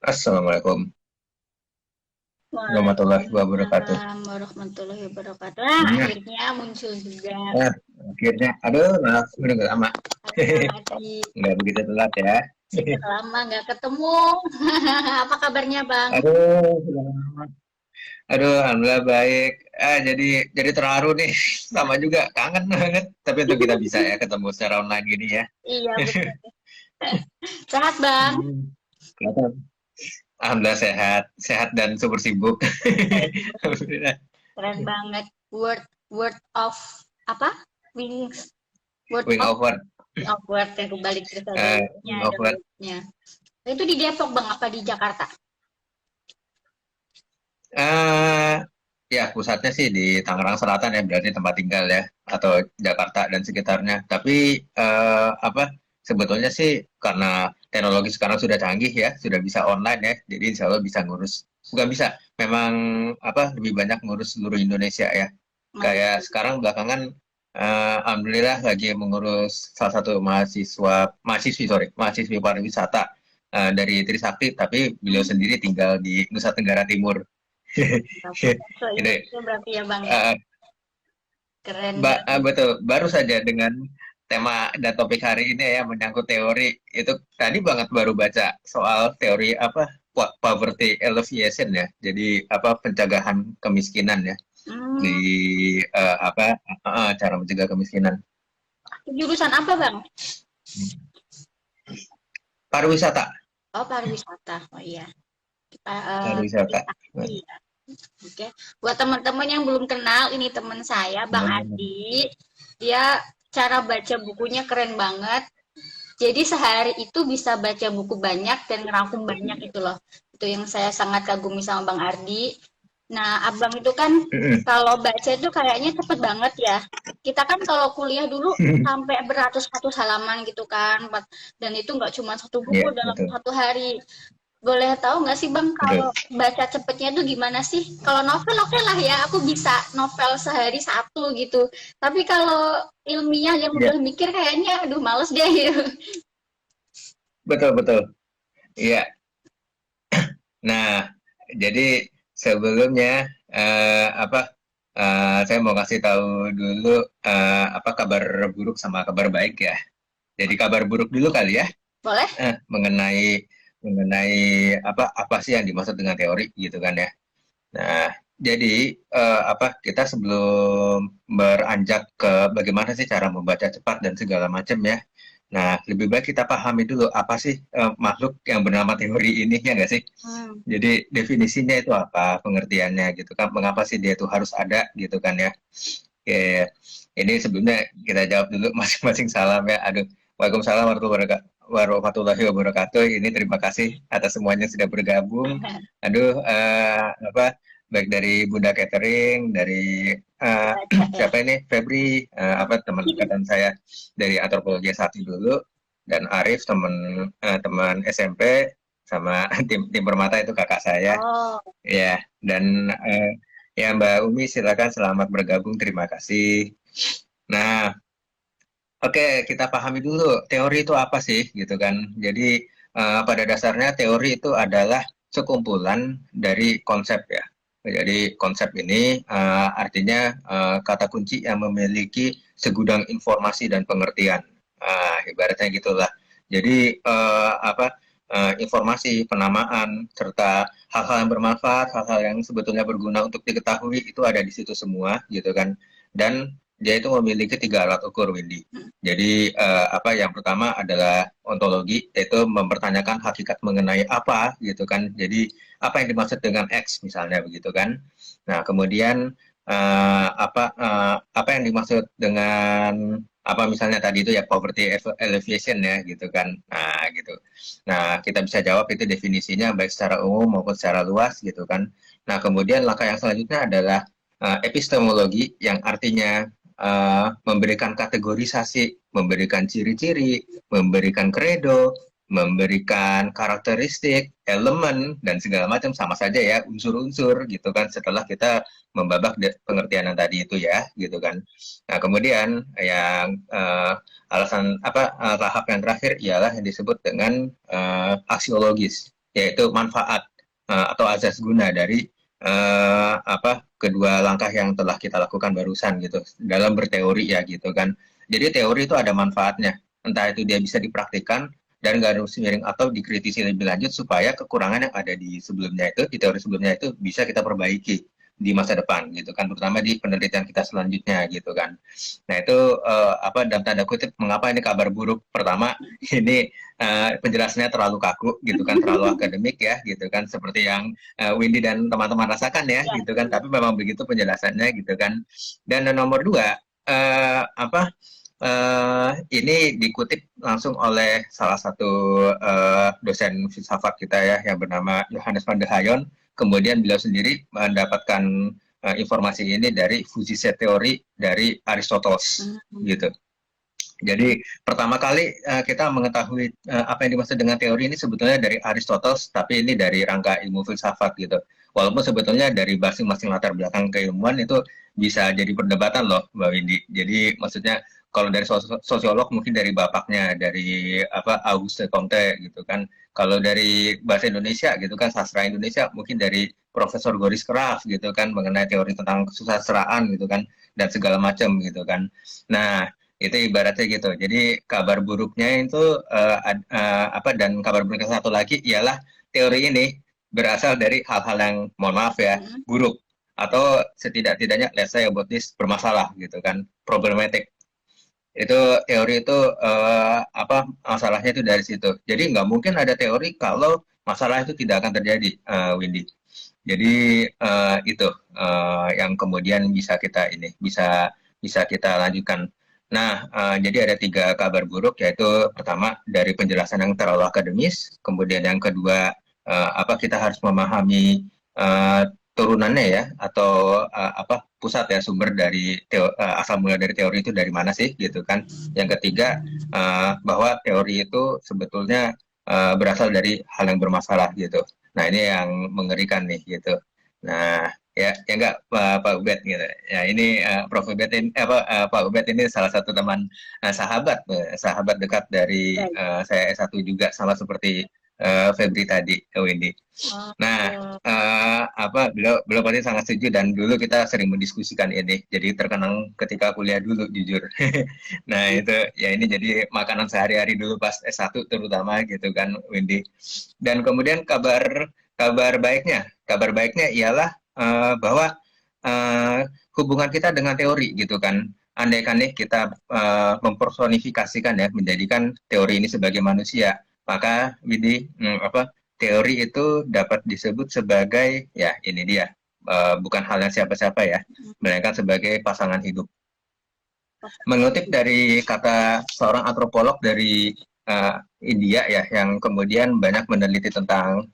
Assalamualaikum warahmatullahi wabarakatuh. Waalaikumsalam warahmatullahi wabarakatuh. Nah, Akhirnya muncul juga nah, akhirnya, aduh, maaf, udah nggak lama. Bang Adi. Nggak begitu telat ya. Sudah lama nggak ketemu. Apa kabarnya, Bang? Aduh, sudah lama. Aduh, alhamdulillah baik. Jadi terharu nih, sama juga kangen banget. Tapi untuk kita bisa ya ketemu secara online gini ya. Iya, betul. Sehat, Bang? Hmm, kelihatan. Alhamdulillah sehat, sehat dan super sibuk. Alhamdulillah. Keren banget. Word word of apa? Wings. Word Wing of over, word yang kembali ke ada wordnya, wing ada over. wordnya. Itu di Depok, Bang, apa di Jakarta? eh ya pusatnya sih di Tangerang Selatan ya berarti tempat tinggal ya atau Jakarta dan sekitarnya. Tapi apa sebetulnya sih karena teknologi sekarang sudah canggih ya, sudah bisa online ya. Jadi insya Allah bisa ngurus. Bukan bisa, memang apa lebih banyak ngurus seluruh Indonesia ya. Mas, Kayak sekarang belakangan alhamdulillah lagi mengurus salah satu mahasiswi pariwisata dari Trisakti, tapi beliau sendiri tinggal di Nusa Tenggara Timur. so Ini Indonesia berarti ya, Bang ya. uh, Keren banget. betul, baru saja dengan tema dan topik hari ini ya menyangkut teori itu tadi banget baru baca soal teori apa poverty alleviation ya. Jadi apa pencegahan kemiskinan ya di Hmm, cara mencegah kemiskinan. jurusan apa, Bang? Pariwisata, Oh, pariwisata. Oh iya. Kita pariwisata. saksi ya. Oke. Buat teman-teman yang belum kenal, ini teman saya, Bang Adi. Dia cara baca bukunya keren banget. Jadi sehari itu bisa baca buku banyak dan ngerangkum banyak itu loh. Itu yang saya sangat kagumi sama Bang Ardi. Nah, Abang itu kan kalau baca itu kayaknya cepet banget ya. Kita kan kalau kuliah dulu sampai beratus-ratus halaman gitu kan. Dan itu nggak cuma satu buku Iya, dalam betul, satu hari. Boleh tahu nggak sih Bang kalau betul. baca cepetnya tuh gimana sih? Kalau novel oke lah ya, aku bisa novel sehari satu gitu. Tapi kalau ilmiah yang Iya, udah mikir kayaknya aduh males deh gitu. betul, betul. Iya. Nah, jadi sebelumnya saya mau kasih tahu dulu apa kabar buruk sama kabar baik ya. Jadi kabar buruk dulu kali ya, Boleh? mengenai mengenai apa sih yang dimaksud dengan teori gitu kan ya. Nah, jadi apa kita sebelum beranjak ke bagaimana sih cara membaca cepat dan segala macam ya. Nah, lebih baik kita pahami dulu apa sih makhluk yang bernama teori ini ya nggak sih? Hmm. Jadi definisinya itu apa, pengertiannya gitu kan, mengapa sih dia itu harus ada gitu kan ya. Oke, ini sebelumnya kita jawab dulu masing-masing salam ya. Aduh, Waalaikumsalam warahmatullahi wabarakatuh. Ini terima kasih atas semuanya sudah bergabung. Aduh, apa, baik dari Bunda Catering, dari Baca ya. siapa ini, Febri, apa teman angkatan saya dari Antropologi satu dulu, dan Arif teman SMP, sama tim Permata itu kakak saya. Oh, Ya, dan ya Mbak Umi silakan selamat bergabung. Terima kasih. Nah, oke kita pahami dulu teori itu apa sih gitu kan. Jadi pada dasarnya teori itu adalah sekumpulan dari konsep ya. Jadi konsep ini artinya kata kunci yang memiliki segudang informasi dan pengertian. Ibaratnya gitulah. Jadi informasi, penamaan, serta hal-hal yang bermanfaat, hal-hal yang sebetulnya berguna untuk diketahui itu ada di situ semua gitu kan. Dan dia itu memiliki tiga alat ukur, Windy. Jadi apa yang pertama adalah ontologi, yaitu mempertanyakan hakikat mengenai apa gitu kan. Jadi apa yang dimaksud dengan X misalnya begitu kan. Nah kemudian apa yang dimaksud dengan apa misalnya tadi itu ya poverty alleviation ya gitu kan. Nah gitu. Nah kita bisa jawab itu definisinya baik secara umum maupun secara luas gitu kan. Nah kemudian langkah yang selanjutnya adalah epistemologi yang artinya memberikan kategorisasi, memberikan ciri-ciri, memberikan kredo, memberikan karakteristik, elemen, dan segala macam sama saja ya, unsur-unsur gitu kan setelah kita membabak pengertian yang tadi itu ya, gitu kan. Nah, kemudian yang alasan tahap yang terakhir ialah yang disebut dengan aksiologis. yaitu manfaat atau azas guna dari kedua langkah yang telah kita lakukan barusan gitu dalam berteori ya gitu kan. Jadi teori itu ada manfaatnya, entah itu dia bisa dipraktikkan dan garis miring atau dikritisi lebih lanjut supaya kekurangan yang ada di sebelumnya itu, di teori sebelumnya itu bisa kita perbaiki di masa depan gitu kan, terutama di penelitian kita selanjutnya gitu kan. Nah itu dalam tanda kutip mengapa ini kabar buruk. Pertama ini penjelasannya terlalu kaku gitu kan, terlalu akademik ya gitu kan, seperti yang Windy dan teman-teman rasakan ya Ya, gitu kan, tapi memang begitu penjelasannya gitu kan. Dan nomor dua, ini dikutip langsung oleh salah satu dosen filsafat kita ya yang bernama Johannes van der Hayon. Kemudian beliau sendiri mendapatkan informasi ini dari Fuzise teori dari Aristoteles gitu. Jadi pertama kali kita mengetahui apa yang dimaksud dengan teori ini sebetulnya dari Aristoteles, tapi ini dari rangka ilmu filsafat gitu. Walaupun sebetulnya dari masing-masing latar belakang keilmuan itu bisa jadi perdebatan loh, Mbak Windy. Jadi maksudnya kalau dari sosiolog mungkin dari bapaknya, dari Auguste Comte gitu kan. Kalau dari bahasa Indonesia gitu kan, sastra Indonesia mungkin dari Profesor Goris Kraf gitu kan, mengenai teori tentang kesusastraan gitu kan, dan segala macam gitu kan. Nah, itu ibaratnya gitu. Jadi kabar buruknya itu dan kabar buruk yang satu lagi ialah teori ini berasal dari hal-hal yang mohon maaf ya buruk atau setidak-tidaknya let's say about this bermasalah gitu kan, problematic. Itu teori itu masalahnya itu dari situ. Jadi nggak mungkin ada teori kalau masalah itu tidak akan terjadi, Windy. Jadi itu yang kemudian bisa kita ini bisa kita lanjutkan. Nah, jadi ada 3 kabar buruk, yaitu pertama dari penjelasan yang terlalu akademis, kemudian yang kedua kita harus memahami turunannya ya, atau pusat ya sumber dari asal mula dari teori itu dari mana sih gitu kan. Yang ketiga bahwa teori itu sebetulnya berasal dari hal yang bermasalah gitu. Nah ini yang mengerikan nih gitu. Nah ya enggak Pak Ubed gitu. Ya ini Prof Ubed ini Pak Ubed ini salah satu teman sahabat dekat dari saya S1 juga, sama seperti Febri tadi, Windy. Nah, beliau pasti sangat setuju dan dulu kita sering mendiskusikan ini. Jadi terkenang ketika kuliah dulu jujur. Nah, itu ya ini jadi makanan sehari-hari dulu pas S1 terutama gitu kan, Windy. Dan kemudian kabar baiknya ialah bahwa hubungan kita dengan teori gitu kan. Andaikan nih kita mempersonifikasikan ya, menjadikan teori ini sebagai manusia, maka Windy teori itu dapat disebut sebagai ya ini dia bukan hal yang siapa-siapa ya, melainkan sebagai pasangan hidup. Mengutip dari kata seorang antropolog dari India ya, yang kemudian banyak meneliti tentang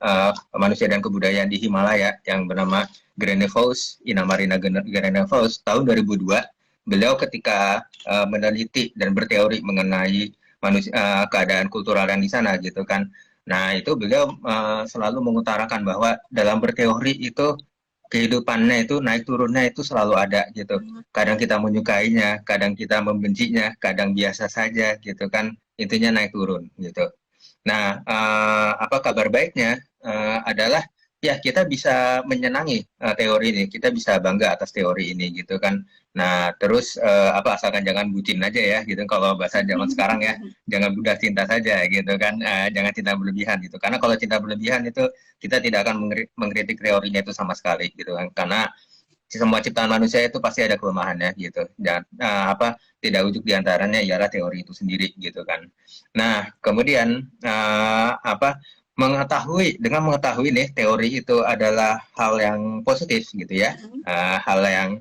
manusia dan kebudayaan di Himalaya, yang bernama Grenevoos, Inamarina Grenevoos, tahun 2002, beliau ketika meneliti dan berteori mengenai keadaan kultural yang di sana gitu kan. Nah itu beliau selalu mengutarakan bahwa dalam berteori itu kehidupannya itu naik turunnya itu selalu ada gitu. Kadang kita menyukainya, kadang kita membencinya, kadang biasa saja gitu kan. Intinya naik turun gitu. Nah, kabar baiknya adalah ya kita bisa menyenangi teori ini, kita bisa bangga atas teori ini gitu kan. Nah, terus asalkan jangan bucin aja ya gitu. Kalau bahasa zaman sekarang ya, jangan budak cinta saja gitu kan. Jangan cinta berlebihan gitu. Karena kalau cinta berlebihan itu kita tidak akan mengkritik teorinya itu sama sekali gitu kan. Karena semua ciptaan manusia itu pasti ada kelemahannya gitu, dan tidak ujuk diantaranya ialah teori itu sendiri gitu kan. Nah kemudian dengan mengetahui nih teori itu adalah hal yang positif gitu ya, hal yang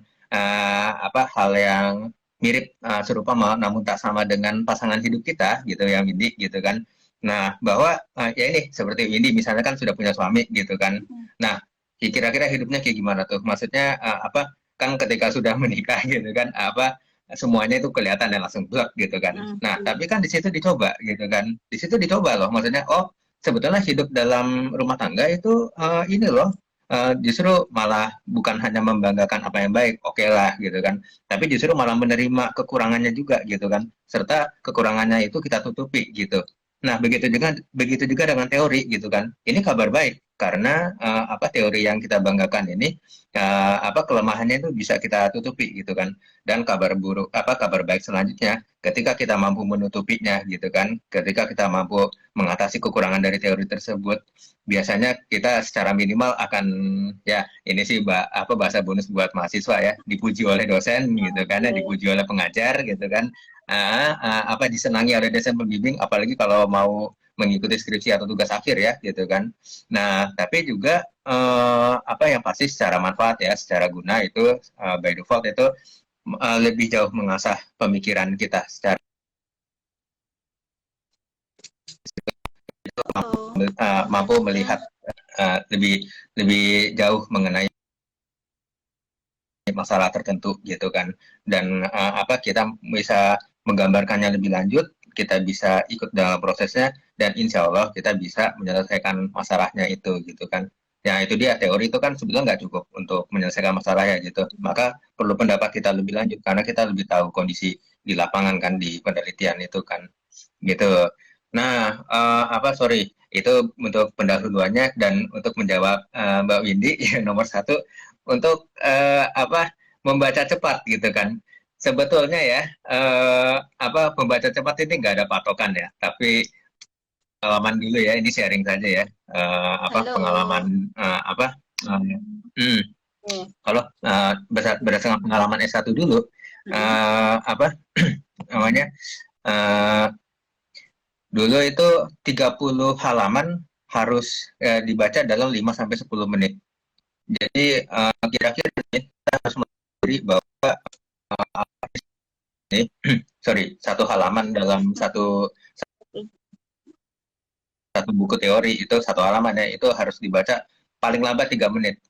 mirip serupa namun tak sama dengan pasangan hidup kita gitu yang Windy gitu kan. Nah bahwa ya ini seperti Windy misalnya kan sudah punya suami gitu kan. Nah kira-kira hidupnya kayak gimana tuh? Maksudnya kan ketika sudah menikah gitu kan semuanya itu kelihatan dan langsung blok gitu kan. Nah, tapi kan di situ dicoba gitu kan. Di situ dicoba loh, maksudnya sebetulnya hidup dalam rumah tangga itu ini loh justru malah bukan hanya membanggakan apa yang baik, oke lah gitu kan. Tapi justru malah menerima kekurangannya juga gitu kan. Serta kekurangannya itu kita tutupi gitu. Nah, begitu juga dengan teori gitu kan. Ini kabar baik karena apa teori yang kita banggakan ini apa kelemahannya itu bisa kita tutupi gitu kan. Dan kabar buruk apa kabar baik selanjutnya ketika kita mampu menutupinya gitu kan. Ketika kita mampu mengatasi kekurangan dari teori tersebut, biasanya kita secara minimal akan ya ini sih apa bahasa bonus buat mahasiswa ya, dipuji oleh dosen gitu kan, ya, Oke. dipuji oleh pengajar gitu kan. Apa disenangi oleh dosen pembimbing, apalagi kalau mau mengikuti skripsi atau tugas akhir ya, gitu kan. Nah, tapi juga apa yang pasti secara manfaat ya, secara guna itu by default itu lebih jauh mengasah pemikiran kita secara Oh, mampu berarti melihat lebih lebih jauh mengenai masalah tertentu gitu kan. Dan apa kita bisa menggambarkannya lebih lanjut, kita bisa ikut dalam prosesnya dan insya Allah kita bisa menyelesaikan masalahnya itu gitu kan. Ya itu dia teori itu kan sebetulnya nggak cukup untuk menyelesaikan masalah ya gitu. Maka perlu pendapat kita lebih lanjut karena kita lebih tahu kondisi di lapangan kan di penelitian itu kan gitu. Nah, apa sorry itu untuk pendahuluannya dan untuk menjawab Mbak Windy yang nomor satu untuk apa membaca cepat gitu kan. Sebetulnya ya apa membaca cepat ini nggak ada patokan ya, tapi pengalaman dulu ya ini sharing saja ya. Apa halo. pengalaman apa hmm, Oke. kalau berdasarkan pengalaman S1 dulu Mm-mm. apa namanya eh, dulu itu 30 halaman harus dibaca dalam 5 sampai 10 menit. Jadi kira-kira kita harus memberi bahwa ini sorry satu halaman dalam satu buku teori itu satu halaman ya itu harus dibaca paling lambat 3 menit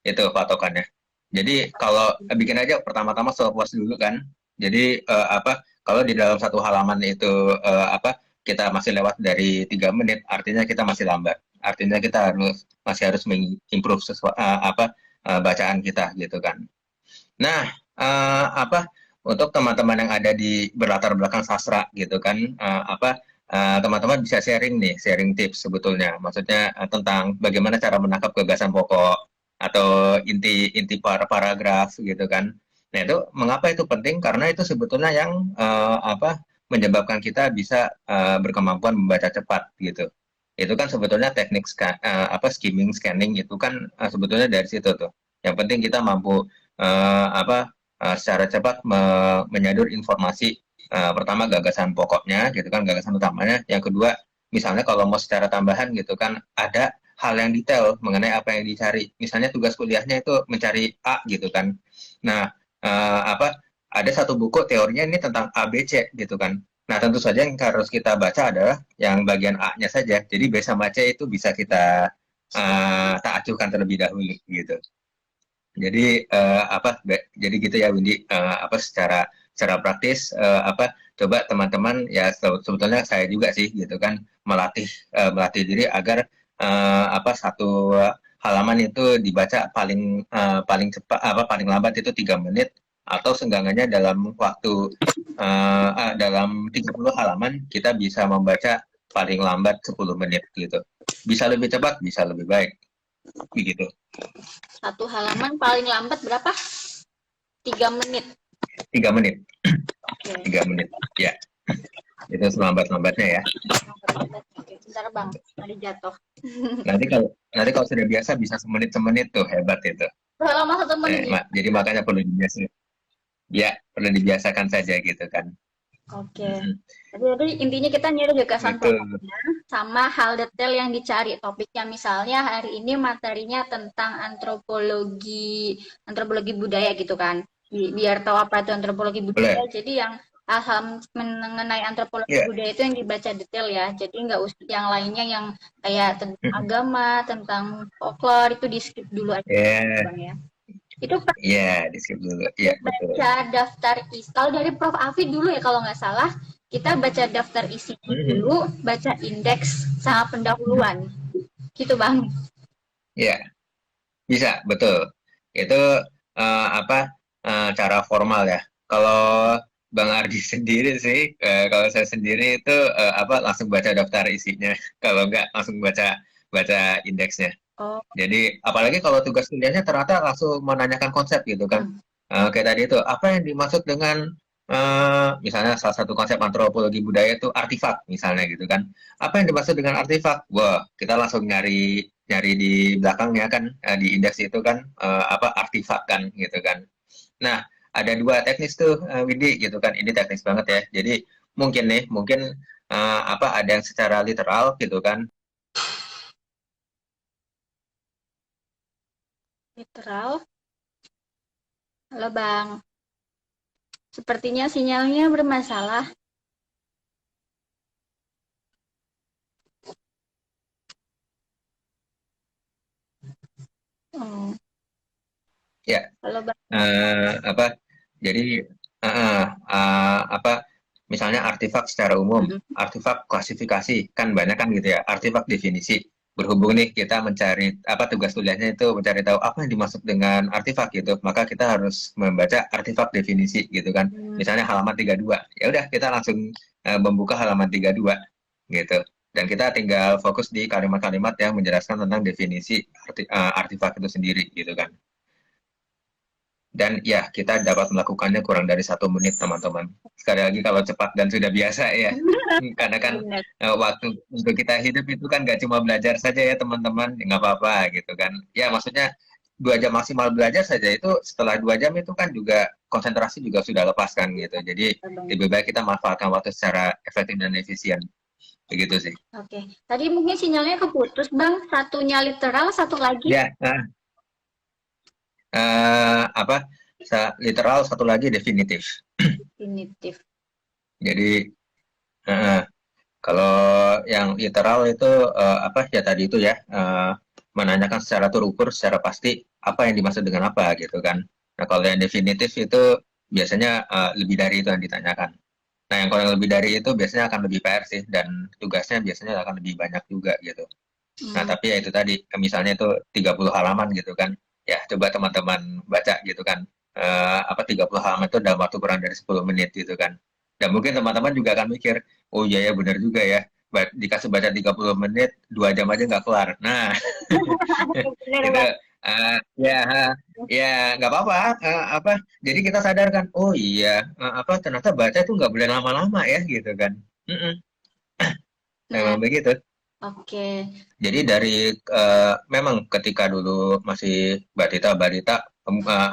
itu patokannya. Jadi kalau bikin aja pertama-tama stopwatch dulu kan. Jadi apa kalau di dalam satu halaman itu apa kita masih lewat dari 3 menit, artinya kita masih lambat. Artinya kita masih harus mengimprove apa bacaan kita gitu kan. Nah, apa untuk teman-teman yang ada di berlatar belakang sastra gitu kan, apa teman-teman bisa sharing nih, sharing tips sebetulnya. Maksudnya tentang bagaimana cara menangkap gagasan pokok atau inti paragraf gitu kan. Nah itu mengapa itu penting? Karena itu sebetulnya yang apa menyebabkan kita bisa berkemampuan membaca cepat gitu. Itu kan sebetulnya teknik apa skimming, scanning itu kan sebetulnya dari situ tuh. Yang penting kita mampu apa secara cepat menyadur informasi pertama gagasan pokoknya gitu kan gagasan utamanya yang kedua misalnya kalau mau secara tambahan gitu kan ada hal yang detail mengenai apa yang dicari misalnya tugas kuliahnya itu mencari A gitu kan nah apa ada satu buku teorinya ini tentang A B C gitu kan nah tentu saja yang harus kita baca adalah yang bagian A-nya saja jadi B sama C itu bisa kita tak acuhkan terlebih dahulu gitu jadi apa jadi gitu ya Windy apa secara praktis apa coba teman-teman ya sebetulnya saya juga sih gitu kan melatih diri agar apa satu halaman itu dibaca paling cepat apa paling lambat itu 3 menit atau senggangannya dalam waktu dalam 30 halaman kita bisa membaca paling lambat 10 menit gitu. Bisa lebih cepat, bisa lebih baik begitu. Satu halaman paling lambat berapa? 3 menit. 3 menit. Oke. 3 menit ya itu selambat-lambatnya ya Oke, bentar bang, tadi jatuh. nanti kalau sudah biasa bisa semenit semenit tuh hebat itu Udah lama 1 menit ya? jadi makanya perlu dibiasakan ya perlu dibiasakan saja gitu kan. Oke. Mm-mm. Jadi intinya kita nyari gagasan Itu pokoknya sama hal detail yang dicari topiknya. Misalnya hari ini materinya tentang antropologi budaya gitu kan. Biar tahu apa itu antropologi budaya. boleh Jadi yang hal mengenai antropologi ya. budaya itu yang dibaca detail ya. Jadi nggak usah yang lainnya yang kayak tentang Mm-mm. agama, tentang folklore itu di skip dulu aja, Ya bang ya. Itu ya di skip dulu ya betul. baca daftar isi. Kalau dari Prof. Afi dulu ya kalau nggak salah, kita baca daftar isinya Mhm. dulu, baca indeks sama pendahuluan. Gitu Bang. Ya bisa betul itu apa cara formal ya kalau Bang Ardi sendiri sih, kalau saya sendiri itu apa langsung baca daftar isinya, kalau nggak langsung baca baca indeksnya. Oh, Jadi apalagi kalau tugas kuliahnya ternyata langsung menanyakan konsep gitu kan. hmm. Kayak tadi itu, apa yang dimaksud dengan misalnya salah satu konsep antropologi budaya itu artifak misalnya gitu kan. Apa yang dimaksud dengan artifak? Wah, kita langsung nyari nyari di belakangnya kan, di indeks itu kan apa artifak kan gitu kan. Nah, ada dua teknis tuh, Widi gitu kan. Ini teknis banget ya. Jadi mungkin nih, mungkin apa ada yang secara literal gitu kan. Literal. Halo Bang, sepertinya sinyalnya bermasalah. Oh, Ya, halo Bang. apa jadi apa misalnya artefak secara umum, Mm-mm. artefak klasifikasi kan banyak kan gitu ya, artefak definisi. Berhubung nih kita mencari apa tugas kuliahnya itu mencari tahu apa yang dimaksud dengan artefak gitu, maka kita harus membaca artefak definisi gitu kan. Hmm, Misalnya halaman 32, ya udah kita langsung membuka halaman 32 gitu. Dan kita tinggal fokus di kalimat-kalimat yang menjelaskan tentang definisi artefak itu sendiri gitu kan. Dan ya, kita dapat melakukannya kurang dari 1 menit, teman-teman. Sekali lagi kalau cepat dan sudah biasa ya. Karena kan benar. waktu untuk kita hidup itu kan gak cuma belajar saja ya teman-teman, ya, nggak apa-apa gitu kan. Ya maksudnya 2 jam maksimal belajar saja itu setelah 2 jam itu kan juga konsentrasi juga sudah lepas kan gitu. Jadi Bang. lebih baik kita manfaatkan waktu secara efektif dan efisien. Begitu sih. Oke, tadi mungkin sinyalnya keputus Bang. Satunya literal, satu lagi Ya, apa literal satu lagi definitif. definitif. Jadi kalau yang literal itu apa ya tadi itu ya menanyakan secara terukur, secara pasti apa yang dimaksud dengan apa gitu kan. Nah kalau yang definitif itu biasanya lebih dari itu yang ditanyakan. Nah yang kalau yang lebih dari itu biasanya akan lebih PR sih dan tugasnya biasanya akan lebih banyak juga gitu. Nah Hmm, tapi ya itu tadi misalnya itu 30 halaman gitu kan. Ya coba teman-teman baca gitu kan. Apa 30 halaman itu dalam waktu kurang dari 10 menit gitu kan. Dan mungkin teman-teman juga akan mikir, oh iya ya benar juga ya. Dikasih baca 30 menit, 2 jam aja nggak kelar. Nah, benar itu Bang. ya ya nggak apa-apa. Apa jadi kita sadarkan, oh iya apa ternyata baca itu nggak boleh lama-lama ya gitu kan. Mm-mm, Nah, memang begitu. oke. Jadi dari memang ketika dulu masih balita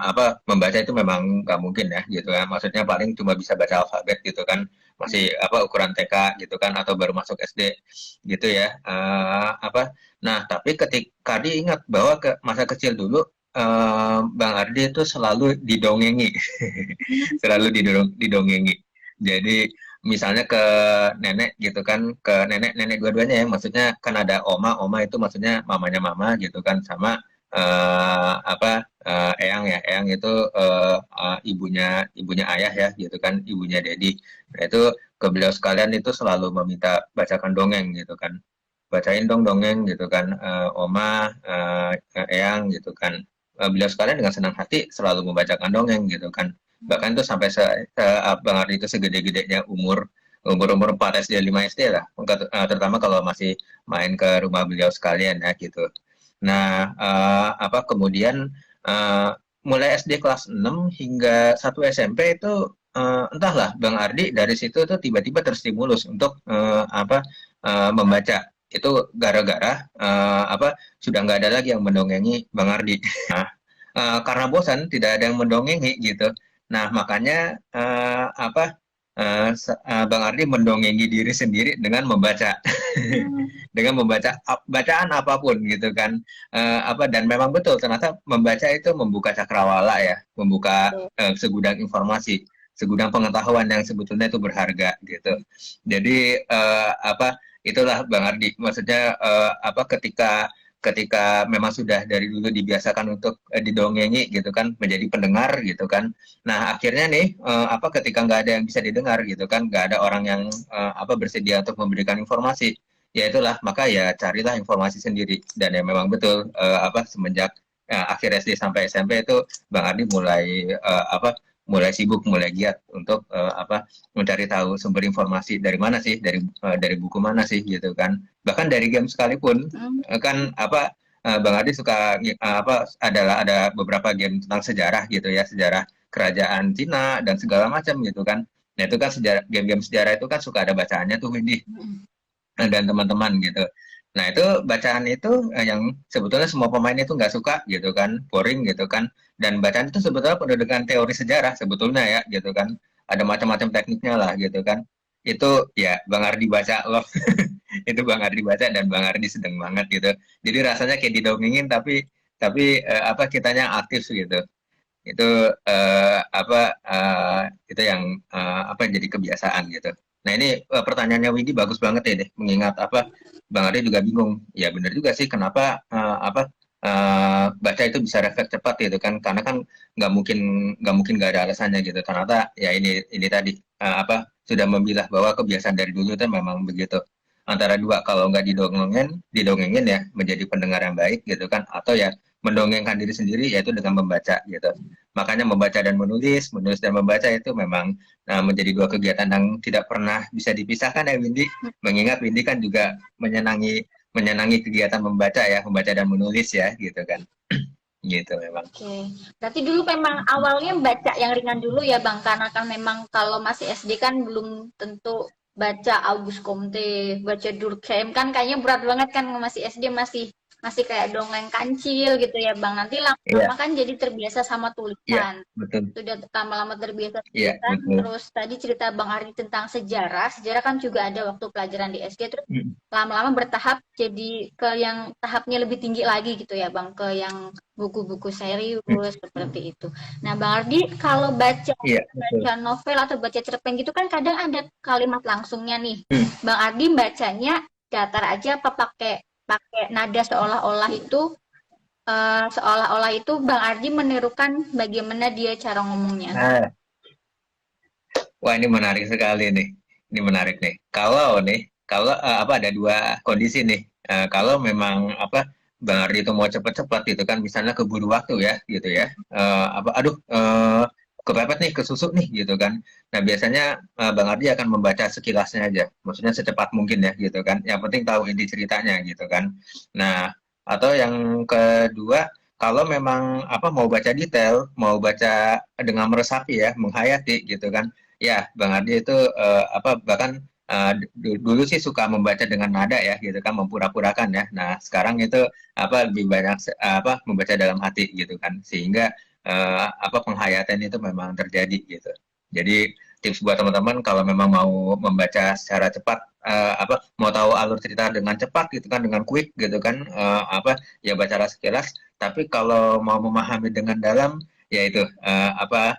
apa membaca itu memang nggak mungkin ya gitu kan. Maksudnya paling cuma bisa baca alfabet gitu kan. Masih apa ukuran TK gitu kan atau baru masuk SD gitu ya. Apa nah tapi ketika diingat bahwa ke masa kecil dulu Bang Ardi itu selalu didongengi, selalu didongengi. Jadi misalnya ke nenek gitu kan, ke nenek-nenek dua-duanya ya, maksudnya kan ada oma itu maksudnya mamanya mama gitu kan, sama apa eyang ya, eyang itu ibunya ibunya ayah ya gitu kan, ibunya Dedi. Nah itu ke beliau sekalian itu selalu meminta bacakan dongeng gitu kan, bacain dong dongeng gitu kan, oma, eyang gitu kan. Beliau sekalian dengan senang hati selalu membacakan dongeng gitu kan. Bahkan itu sampai Bang Ardi itu segede-gedenya umur 4 SD 5 SD lah, terutama kalau masih main ke rumah beliau sekalian ya gitu. Nah apa kemudian eh, mulai SD kelas 6 hingga 1 SMP itu entahlah Bang Ardi dari situ tuh tiba-tiba terstimulus untuk apa membaca itu gara-gara apa sudah nggak ada lagi yang mendongengi Bang Ardi. Nah, karena bosan tidak ada yang mendongengi gitu. Nah, makanya apa Bang Ardi mendongengi diri sendiri dengan membaca, dengan membaca bacaan apapun gitu kan. Apa dan memang betul ternyata membaca itu membuka cakrawala ya, membuka segudang informasi, segudang pengetahuan yang sebetulnya itu berharga gitu. Jadi apa itulah Bang Ardi, maksudnya apa ketika ketika memang sudah dari dulu dibiasakan untuk didongengi gitu kan menjadi pendengar gitu kan. Nah akhirnya nih apa ketika nggak ada yang bisa didengar gitu kan, nggak ada orang yang apa bersedia untuk memberikan informasi, ya itulah maka ya carilah informasi sendiri. Dan ya memang betul apa semenjak akhir SD sampai SMP itu Bang Adi mulai apa mulai sibuk, mulai giat untuk apa mencari tahu sumber informasi dari mana sih, dari buku mana sih gitu kan. Bahkan dari game sekalipun kan apa Bang Adi suka apa ada beberapa game tentang sejarah gitu ya, sejarah kerajaan Cina dan segala macam gitu kan. Nah itu kan sejarah game-game sejarah itu kan suka ada bacaannya tuh Windy dan teman-teman gitu. Nah itu bacaan itu yang sebetulnya semua pemain itu nggak suka gitu kan, boring gitu kan. Dan bacaan itu sebetulnya penuh dengan teori sejarah sebetulnya ya gitu kan. Ada macam-macam tekniknya lah gitu kan. Itu ya Bang Ardi baca loh. Itu Bang Ardi baca dan Bang Ardi sedang banget gitu. Jadi rasanya kayak didongengin tapi apa kitanya aktif gitu. Itu apa itu yang apa jadi kebiasaan gitu. Nah ini pertanyaannya Widi bagus banget ya deh, mengingat apa Bang Ade juga bingung. Ya benar juga sih kenapa apa baca itu bisa refleks cepat gitu kan, karena kan nggak mungkin nggak ada alasannya gitu. Ternyata ya ini tadi apa sudah memilah bahwa kebiasaan dari dulu itu memang begitu. Antara dua, kalau nggak didongengin ya menjadi pendengar yang baik gitu kan, atau ya mendongengkan diri sendiri yaitu dengan membaca gitu. Makanya membaca dan menulis, menulis dan membaca itu memang menjadi dua kegiatan yang tidak pernah bisa dipisahkan ya Windy. Mengingat Windy kan juga menyenangi kegiatan membaca ya, membaca dan menulis ya gitu kan. Gitu memang. Oke, berarti dulu memang awalnya baca yang ringan dulu ya Bang, karena kan memang kalau masih SD kan belum tentu baca Auguste Comte, baca Durkheim kan kayaknya berat banget kan masih SD masih masih kayak dongeng kancil gitu ya Bang. Nanti Iya, lama-lama kan jadi terbiasa sama iya, tulisan. betul. Sudah lama-lama terbiasa Iya, tulisan, betul. terus tadi cerita Bang Ardi tentang sejarah, sejarah kan juga ada waktu pelajaran di SD, terus lama-lama bertahap jadi ke yang tahapnya lebih tinggi lagi gitu ya Bang, ke yang buku-buku serius seperti itu. Nah Bang Ardi kalau baca Iya, betul. baca novel atau baca cerpen gitu kan kadang ada kalimat langsungnya nih. Bang Ardi bacanya datar aja apa pakai pakai nada seolah-olah itu Bang Ardi menirukan bagaimana dia cara ngomongnya. Nah, wah ini menarik sekali nih. Ini menarik nih. Kalau apa ada dua kondisi nih. Kalau memang apa Bang Ardi itu mau cepat-cepat gitu kan, misalnya keburu waktu ya, gitu ya. Apa, aduh, kepepet nih, kesusuk nih, gitu kan. Nah biasanya Bang Ardi akan membaca sekilasnya aja, maksudnya secepat mungkin ya, gitu kan. Yang penting tahu inti ceritanya, gitu kan. Nah atau yang kedua, kalau memang apa mau baca detail, mau baca dengan meresapi ya, menghayati gitu kan. Ya, Bang Ardi itu apa bahkan dulu sih suka membaca dengan nada ya gitu kan, mempura-purakan ya. Nah, sekarang itu apa lebih banyak apa membaca dalam hati gitu kan. Sehingga apa penghayatan itu memang terjadi gitu. Jadi tips buat teman-teman kalau memang mau membaca secara cepat apa mau tahu alur cerita dengan cepat gitu kan, dengan quick gitu kan apa ya baca sekilas, tapi kalau mau memahami dengan dalam yaitu apa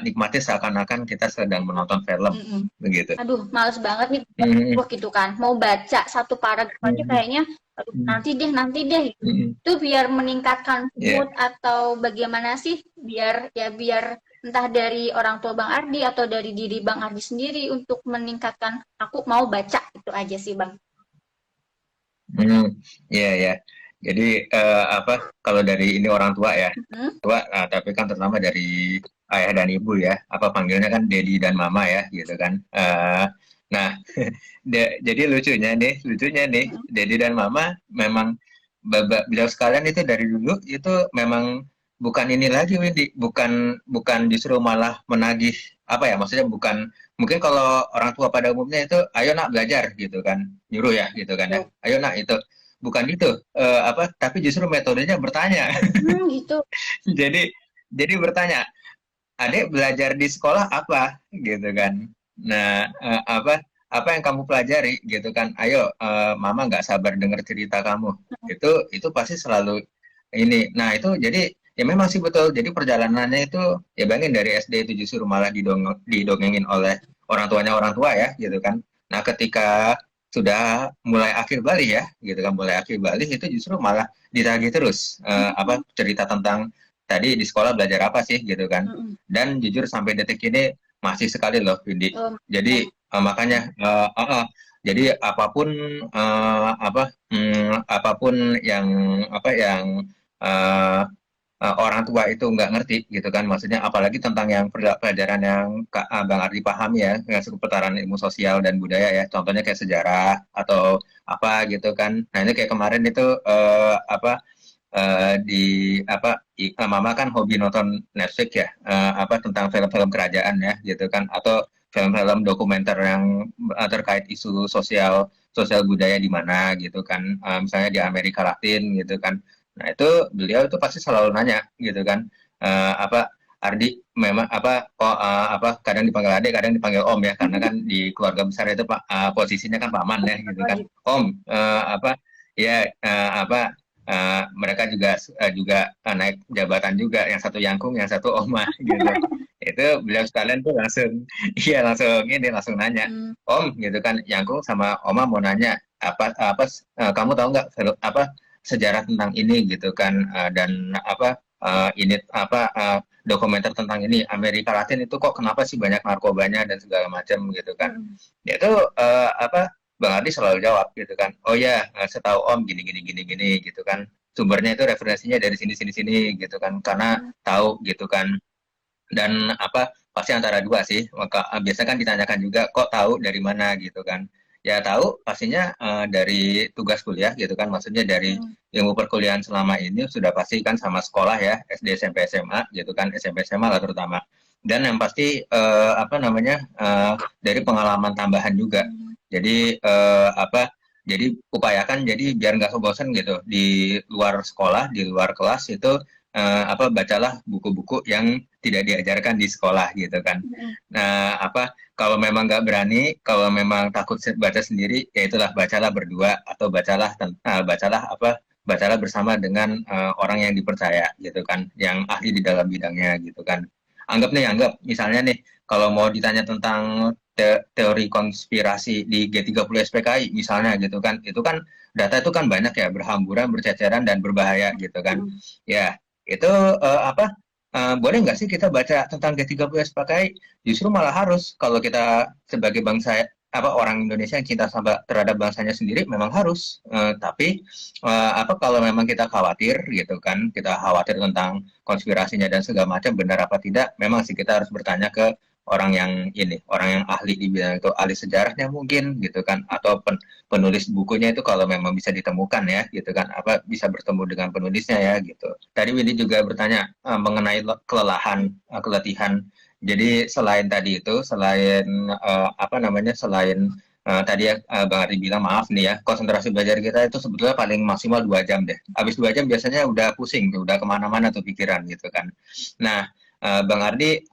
nikmati seakan-akan kita sedang menonton film begitu. Aduh, males banget nih Mm, wah gitu kan. Mau baca satu paragraf aja mm, kayaknya aduh, mm, nanti deh. mm. Itu biar meningkatkan Ya, mood atau bagaimana sih biar entah dari orang tua Bang Ardi atau dari diri Bang Ardi sendiri untuk meningkatkan aku mau baca itu aja sih Bang. ya, ya. Jadi apa kalau dari ini orang tua ya, Hmm? tua tapi kan terutama dari ayah dan ibu ya, apa panggilnya kan Dedi dan Mama ya gitu kan. Nah, jadi lucunya nih, Dedi dan Mama memang beliau sekalian itu dari dulu itu memang bukan ini lagi Windy, bukan bukan justru malah menagih apa ya, maksudnya bukan mungkin kalau orang tua pada umumnya itu ayo nak belajar gitu kan, nyuruh ya gitu kan ya, ayo nak itu bukan itu apa tapi justru metodenya bertanya. Gitu. jadi jadi bertanya, adik belajar di sekolah apa gitu kan. Nah apa yang kamu pelajari gitu kan, ayo mama nggak sabar dengar cerita kamu. Itu pasti selalu ini. Nah itu jadi ya memang sih betul, jadi perjalanannya itu ya bayangin dari SD itu justru malah didongengin oleh orang tua ya gitu kan. Nah ketika sudah mulai akhir balik ya gitu kan, mulai akhir balik itu justru malah ditagih terus apa cerita tentang tadi di sekolah belajar apa sih gitu kan. Dan jujur sampai detik ini masih sekali loh Windy. Jadi makanya jadi apapun apapun yang apa yang orang tua itu nggak ngerti gitu kan, maksudnya apalagi tentang yang pelajaran yang Bang Ardi pahami ya, yang seputaran ilmu sosial dan budaya ya, contohnya kayak sejarah atau apa gitu kan. Nah ini kayak kemarin itu apa di apa Mama kan hobi nonton Netflix ya, apa tentang film-film kerajaan ya gitu kan, atau film-film dokumenter yang terkait isu sosial sosial budaya di mana gitu kan, misalnya di Amerika Latin gitu kan. Nah itu beliau itu pasti selalu nanya gitu kan, apa Ardi memang apa kok apa kadang dipanggil adik kadang dipanggil om ya, karena kan di keluarga besar itu pak posisinya kan paman ya gitu kan, om apa ya apa mereka juga naik jabatan juga, yang satu Yangkung, yang satu Oma gitu. Itu beliau sekalian tuh langsung, iya langsung ini langsung nanya, Om gitu kan, Yangkung sama Oma mau nanya apa kamu tahu nggak apa sejarah tentang ini gitu kan, dan apa ini apa dokumenter tentang ini Amerika Latin itu kok kenapa sih banyak narkobanya dan segala macam gitu kan. Itu apa Bang Adi selalu jawab gitu kan, oh ya setahu Om gini gini gini gini gitu kan, sumbernya itu referensinya dari sini sini sini gitu kan, karena tahu gitu kan. Dan apa pasti antara dua sih, maka biasa kan ditanyakan juga kok tahu dari mana gitu kan, ya tahu pastinya dari tugas kuliah gitu kan, maksudnya dari ilmu perkuliahan selama ini sudah pasti kan sama sekolah ya, SD SMP SMA gitu kan, SMP SMA lah terutama, dan yang pasti apa namanya dari pengalaman tambahan juga. Jadi apa jadi upayakan jadi biar nggak bosan gitu di luar sekolah, di luar kelas itu apa bacalah buku-buku yang tidak diajarkan di sekolah gitu kan. Nah apa kalau memang nggak berani, kalau memang takut baca sendiri, ya itulah bacalah berdua atau bacalah apa bacalah bersama dengan orang yang dipercaya gitu kan, yang ahli di dalam bidangnya gitu kan. Anggap misalnya nih kalau mau ditanya tentang teori konspirasi di G30 SPKI misalnya gitu kan, itu kan data itu kan banyak ya, berhamburan, berceceran dan berbahaya gitu kan. Ya, itu apa boleh nggak sih kita baca tentang G30 SPKI? Justru malah harus, kalau kita sebagai bangsa apa orang Indonesia yang cinta sama terhadap bangsanya sendiri memang harus. Tapi apa kalau memang kita khawatir gitu kan, kita khawatir tentang konspirasinya dan segala macam benar apa tidak, memang sih kita harus bertanya ke orang yang ini, orang yang ahli di bidang itu, ahli sejarahnya mungkin gitu kan, atau penulis bukunya itu kalau memang bisa ditemukan ya gitu kan, apa bisa bertemu dengan penulisnya ya gitu. Tadi Windy juga bertanya mengenai kelelahan, keletihan. Jadi selain tadi itu, selain apa namanya, selain tadi ya Bang Ari bilang maaf nih ya, konsentrasi belajar kita itu sebetulnya paling maksimal 2 jam deh. Habis 2 jam biasanya udah pusing, udah kemana-mana tuh pikiran gitu kan. Nah, Bang Ardi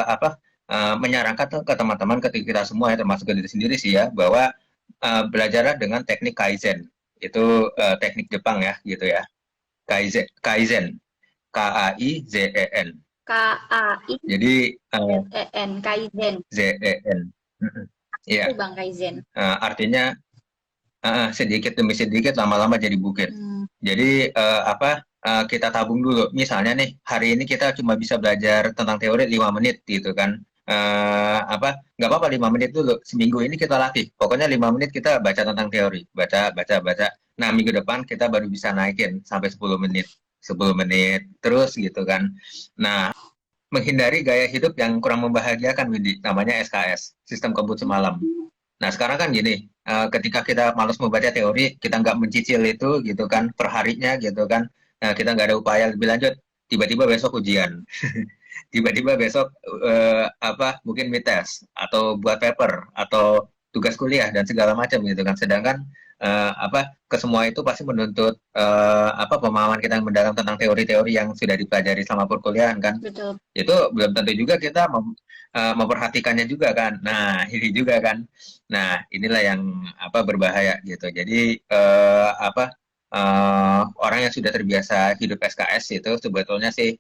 apa menyarankan tuh ke teman-teman, ke kita semua ya, termasuk ke diri sendiri sih ya, bahwa belajarlah dengan teknik Kaizen. Itu teknik Jepang ya gitu ya. Kaizen, Kaizen. Jadi Kaizen, Kaizen. Zen. Iya. Itu Bang Kaizen. Artinya sedikit demi sedikit lama-lama jadi bukit. Jadi apa kita tabung dulu. Misalnya nih hari ini kita cuma bisa belajar tentang teori 5 menit gitu kan. Apa nggak apa-apa 5 menit dulu. Seminggu ini kita latih. Pokoknya 5 menit kita baca tentang teori, baca. Nah minggu depan kita baru bisa naikin sampai 10 menit. 10 menit terus gitu kan. Nah, menghindari gaya hidup yang kurang membahagiakan, Windy, namanya SKS, sistem kebut semalam. Nah sekarang kan gini, ketika kita malas membaca teori, kita nggak mencicil itu gitu kan, perharinya gitu kan, nah, kita nggak ada upaya lebih lanjut, tiba-tiba besok ujian, tiba-tiba besok apa mungkin mid test atau buat paper atau tugas kuliah dan segala macam gitu kan. Sedangkan apa ke semua itu pasti menuntut apa pemahaman kita yang mendalam tentang teori-teori yang sudah dipelajari selama perkuliahan kan. Betul. Itu belum tentu juga kita memperhatikannya juga kan. Nah ini juga kan. Nah inilah yang apa berbahaya gitu. Jadi apa orang yang sudah terbiasa hidup SKS itu sebetulnya sih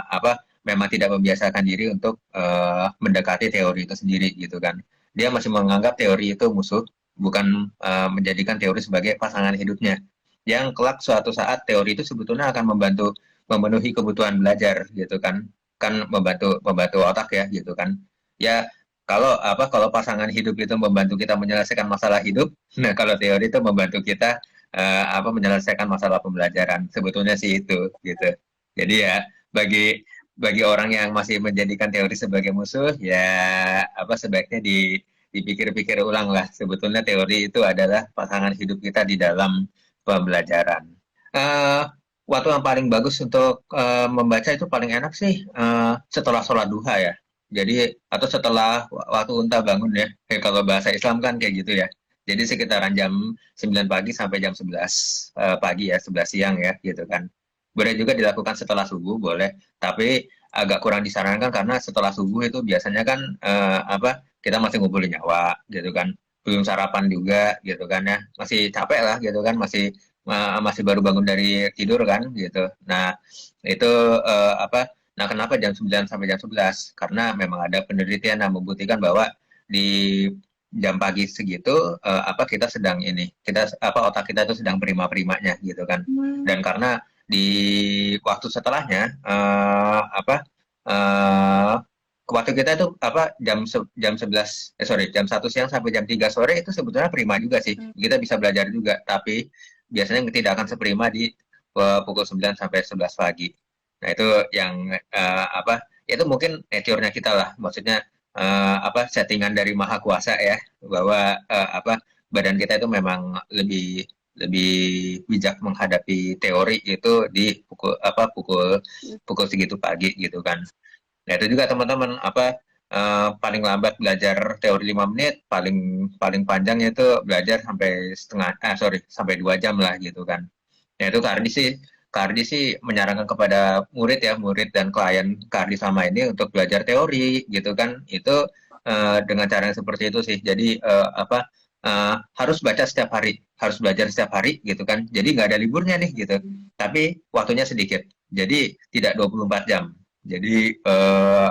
apa memang tidak membiasakan diri untuk mendekati teori itu sendiri gitu kan. Dia masih menganggap teori itu musuh, bukan menjadikan teori sebagai pasangan hidupnya. Yang kelak suatu saat teori itu sebetulnya akan membantu memenuhi kebutuhan belajar gitu kan. Kan membantu otak ya gitu kan. Ya kalau pasangan hidup itu membantu kita menyelesaikan masalah hidup, nah kalau teori itu membantu kita apa menyelesaikan masalah pembelajaran. Sebetulnya sih itu gitu. Jadi ya bagi bagi orang yang masih menjadikan teori sebagai musuh, ya apa sebaiknya dipikir-pikir ulang lah. Sebetulnya teori itu adalah pasangan hidup kita di dalam pembelajaran. Eh, Waktu yang paling bagus untuk membaca itu paling enak sih setelah sholat duha ya. Jadi atau setelah waktu unta bangun ya. Kalau bahasa Islam kan kayak gitu ya. Jadi sekitaran jam 9 pagi sampai jam 11 pagi ya, 11 siang ya gitu kan. Boleh juga dilakukan setelah subuh, boleh. Tapi agak kurang disarankan karena setelah subuh itu biasanya kan apa kita masih ngumpulin nyawa gitu kan. Belum sarapan juga gitu kan ya. Masih capek lah gitu kan, masih baru bangun dari tidur kan gitu. Nah, itu apa? Nah, kenapa jam 9 sampai jam 11? Karena memang ada penelitian yang membuktikan bahwa di jam pagi segitu apa kita sedang kita apa otak kita itu sedang prima-primanya gitu kan. Hmm. Dan karena di waktu setelahnya apa eh waktu kita itu apa jam 11 jam 1 siang sampai jam 3 sore itu sebetulnya prima juga sih. Kita bisa belajar juga, tapi biasanya tidak akan seprima di pukul 9 sampai 11 pagi. Nah, itu yang apa itu mungkin nature-nya kita lah. Maksudnya apa settingan dari Maha Kuasa ya bahwa apa badan kita itu memang lebih lebih bijak menghadapi teori itu di pukul apa pukul pukul segitu pagi gitu kan. Nah, itu juga teman-teman apa paling lambat belajar teori 5 menit, paling paling panjang itu belajar sampai sampai 2 jam lah gitu kan. Nah, itu Kardi sih menyarankan kepada murid ya, murid dan klien Kardi sama ini untuk belajar teori gitu kan. Itu dengan cara yang seperti itu sih. Jadi apa harus baca setiap hari, harus belajar setiap hari gitu kan. Jadi nggak ada liburnya nih gitu. Tapi waktunya sedikit. Jadi tidak 24 jam. Jadi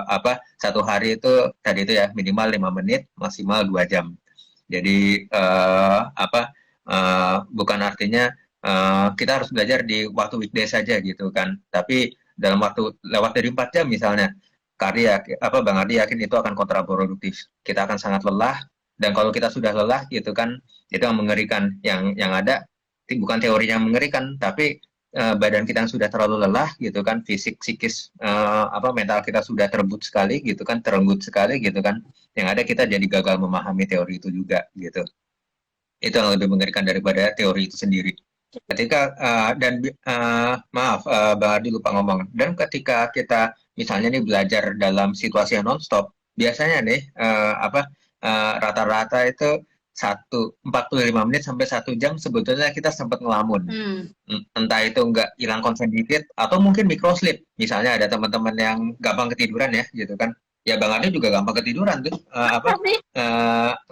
apa satu hari itu tadi itu ya minimal 5 menit, maksimal 2 jam. Jadi apa bukan artinya kita harus belajar di waktu weekday saja gitu kan. Tapi dalam waktu lewat dari 4 jam misalnya, Bang Ardi yakin itu akan kontraproduktif. Kita akan sangat lelah dan kalau kita sudah lelah gitu kan, itu yang mengerikan. Yang ada bukan teorinya yang mengerikan, tapi badan kita yang sudah terlalu lelah gitu kan, fisik psikis apa mental kita sudah terebut sekali gitu kan, terenggut sekali gitu kan. Yang ada kita jadi gagal memahami teori itu juga gitu. Itu yang lebih mengerikan daripada teori itu sendiri. Ketika maaf Bang Ardi lupa ngomong. Dan ketika kita misalnya nih belajar dalam situasi yang nonstop, biasanya nih rata-rata itu 45 menit sampai 1 jam sebetulnya kita sempat ngelamun. Entah itu nggak hilang konsen dikit atau mungkin microsleep. Misalnya ada teman-teman yang gampang ketiduran ya gitu kan. Ya Bang Ardi juga gampang ketiduran tuh.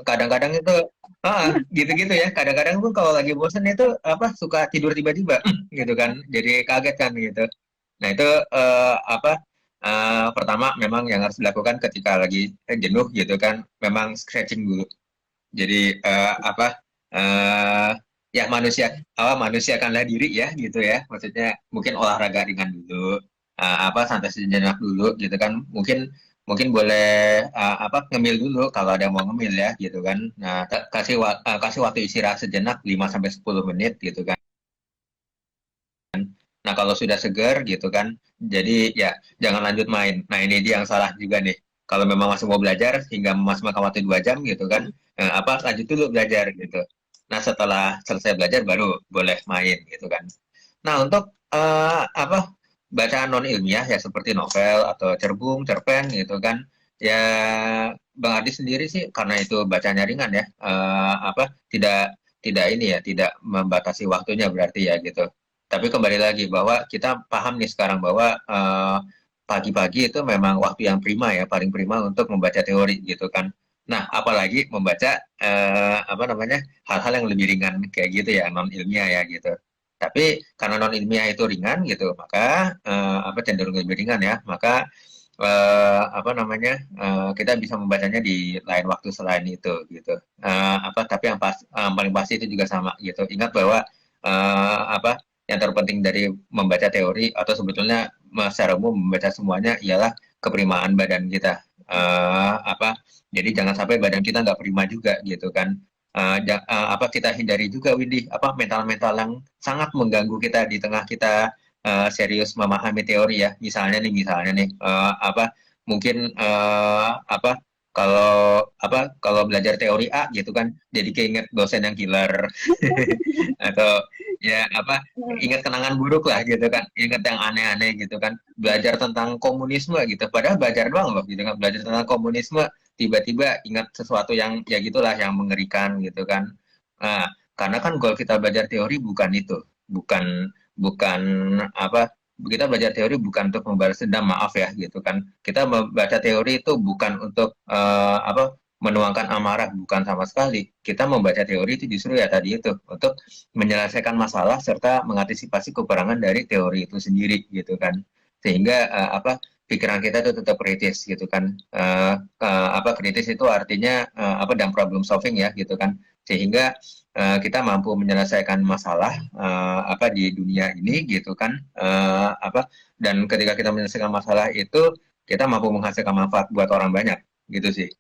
Kadang-kadang itu gitu-gitu ya. Kadang-kadang tuh kalau lagi bosen itu apa suka tidur tiba-tiba gitu kan. Jadi kaget kan gitu. Nah, itu pertama memang yang harus dilakukan ketika lagi jenuh gitu kan, memang stretching dulu. Jadi ya manusiakanlah diri ya gitu ya. Maksudnya mungkin olahraga ringan dulu, santai sejenak dulu gitu kan. Mungkin mungkin boleh ngemil dulu kalau ada yang mau ngemil ya gitu kan. Nah, kasih waktu istirahat sejenak 5 sampai 10 menit gitu kan. Nah, kalau sudah segar gitu kan, jadi ya jangan lanjut main. Nah, ini dia yang salah juga nih. Kalau memang masih mau belajar hingga memaksimalkan waktu 2 jam gitu kan, lanjut dulu belajar gitu. Nah, setelah selesai belajar baru boleh main gitu kan. Nah, untuk bacaan non ilmiah ya seperti novel atau cerpen gitu kan, ya Bang Adi sendiri sih karena itu bacanya ringan ya, tidak tidak ini ya, tidak membatasi waktunya berarti ya gitu. Tapi kembali lagi bahwa kita paham nih sekarang bahwa pagi-pagi itu memang waktu yang prima ya, paling prima untuk membaca teori gitu kan. Nah, apalagi membaca hal-hal yang lebih ringan kayak gitu ya, non ilmiah ya gitu. Tapi karena non ilmiah itu ringan gitu, maka cenderung lebih ringan ya, maka kita bisa membacanya di lain waktu selain itu gitu. Tapi yang paling pasti itu juga sama gitu. Ingat bahwa yang terpenting dari membaca teori atau sebetulnya secara umum membaca semuanya ialah keprimaan badan kita. Jadi jangan sampai badan kita nggak prima juga gitu kan. Kita hindari juga Windy mental-mental yang sangat mengganggu kita di tengah kita serius memahami teori ya. Misalnya nih apa mungkin apa kalau belajar teori A gitu kan jadi keinget dosen yang killer atau ya apa ingat kenangan buruk lah gitu kan, ingat yang aneh-aneh gitu kan, belajar tentang komunisme gitu, padahal belajar doang loh gitu kan, belajar tentang komunisme tiba-tiba ingat sesuatu yang ya gitulah yang mengerikan gitu kan. Nah, karena kan goal kita belajar teori bukan itu, bukan bukan apa kita belajar teori bukan untuk membalas dendam, maaf ya gitu kan, kita membaca teori itu bukan untuk apa menuangkan amarah, bukan sama sekali. Kita membaca teori itu justru ya tadi itu untuk menyelesaikan masalah serta mengantisipasi kekurangan dari teori itu sendiri gitu kan, sehingga apa pikiran kita itu tetap kritis gitu kan. Apa kritis itu artinya apa dan problem solving ya gitu kan, sehingga kita mampu menyelesaikan masalah apa di dunia ini gitu kan. Apa dan ketika kita menyelesaikan masalah itu kita mampu menghasilkan manfaat buat orang banyak gitu sih.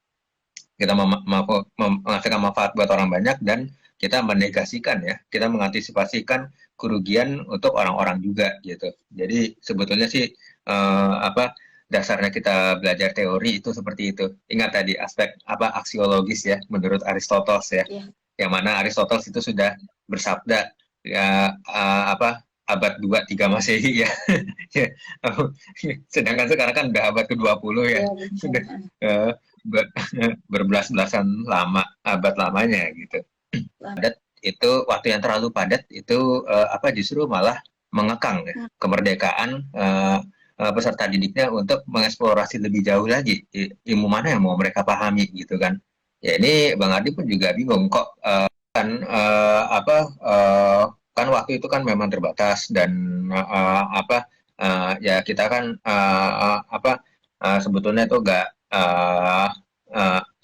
Kita mampu menghasilkan manfaat buat orang banyak dan kita menegasikan ya, kita mengantisipasikan kerugian untuk orang-orang juga gitu. Jadi sebetulnya sih apa dasarnya kita belajar teori itu seperti itu. Ingat tadi aspek apa aksiologis ya menurut Aristoteles ya. Iya. Yang mana Aristoteles itu sudah bersabda ya apa abad 2 3 Masehi ya. Sedangkan sekarang kan udah abad ke-20 ya. Iya, Sudah benar. uh, berbelas-belasan lama abad lamanya gitu. Padat itu waktu yang terlalu padat itu apa justru malah mengekang ya, kemerdekaan peserta didiknya untuk mengeksplorasi lebih jauh lagi ilmu mana yang mau mereka pahami gitu kan. Ya ini Bang Ardi pun juga bingung kok kan apa kan waktu itu kan memang terbatas dan apa ya kita kan apa sebetulnya itu enggak uh,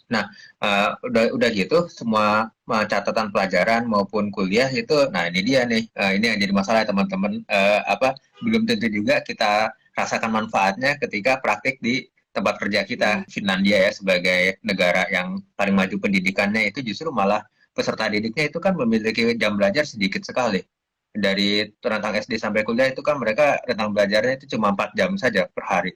nah udah gitu semua catatan pelajaran maupun kuliah itu, nah ini dia nih ini yang jadi masalah ya, teman-teman. Apa belum tentu juga kita rasakan manfaatnya ketika praktik di tempat kerja kita. Finlandia ya sebagai negara yang paling maju pendidikannya itu justru malah peserta didiknya itu kan memiliki jam belajar sedikit sekali. Dari rentang SD sampai kuliah itu kan mereka rentang belajarnya itu cuma 4 jam saja per hari.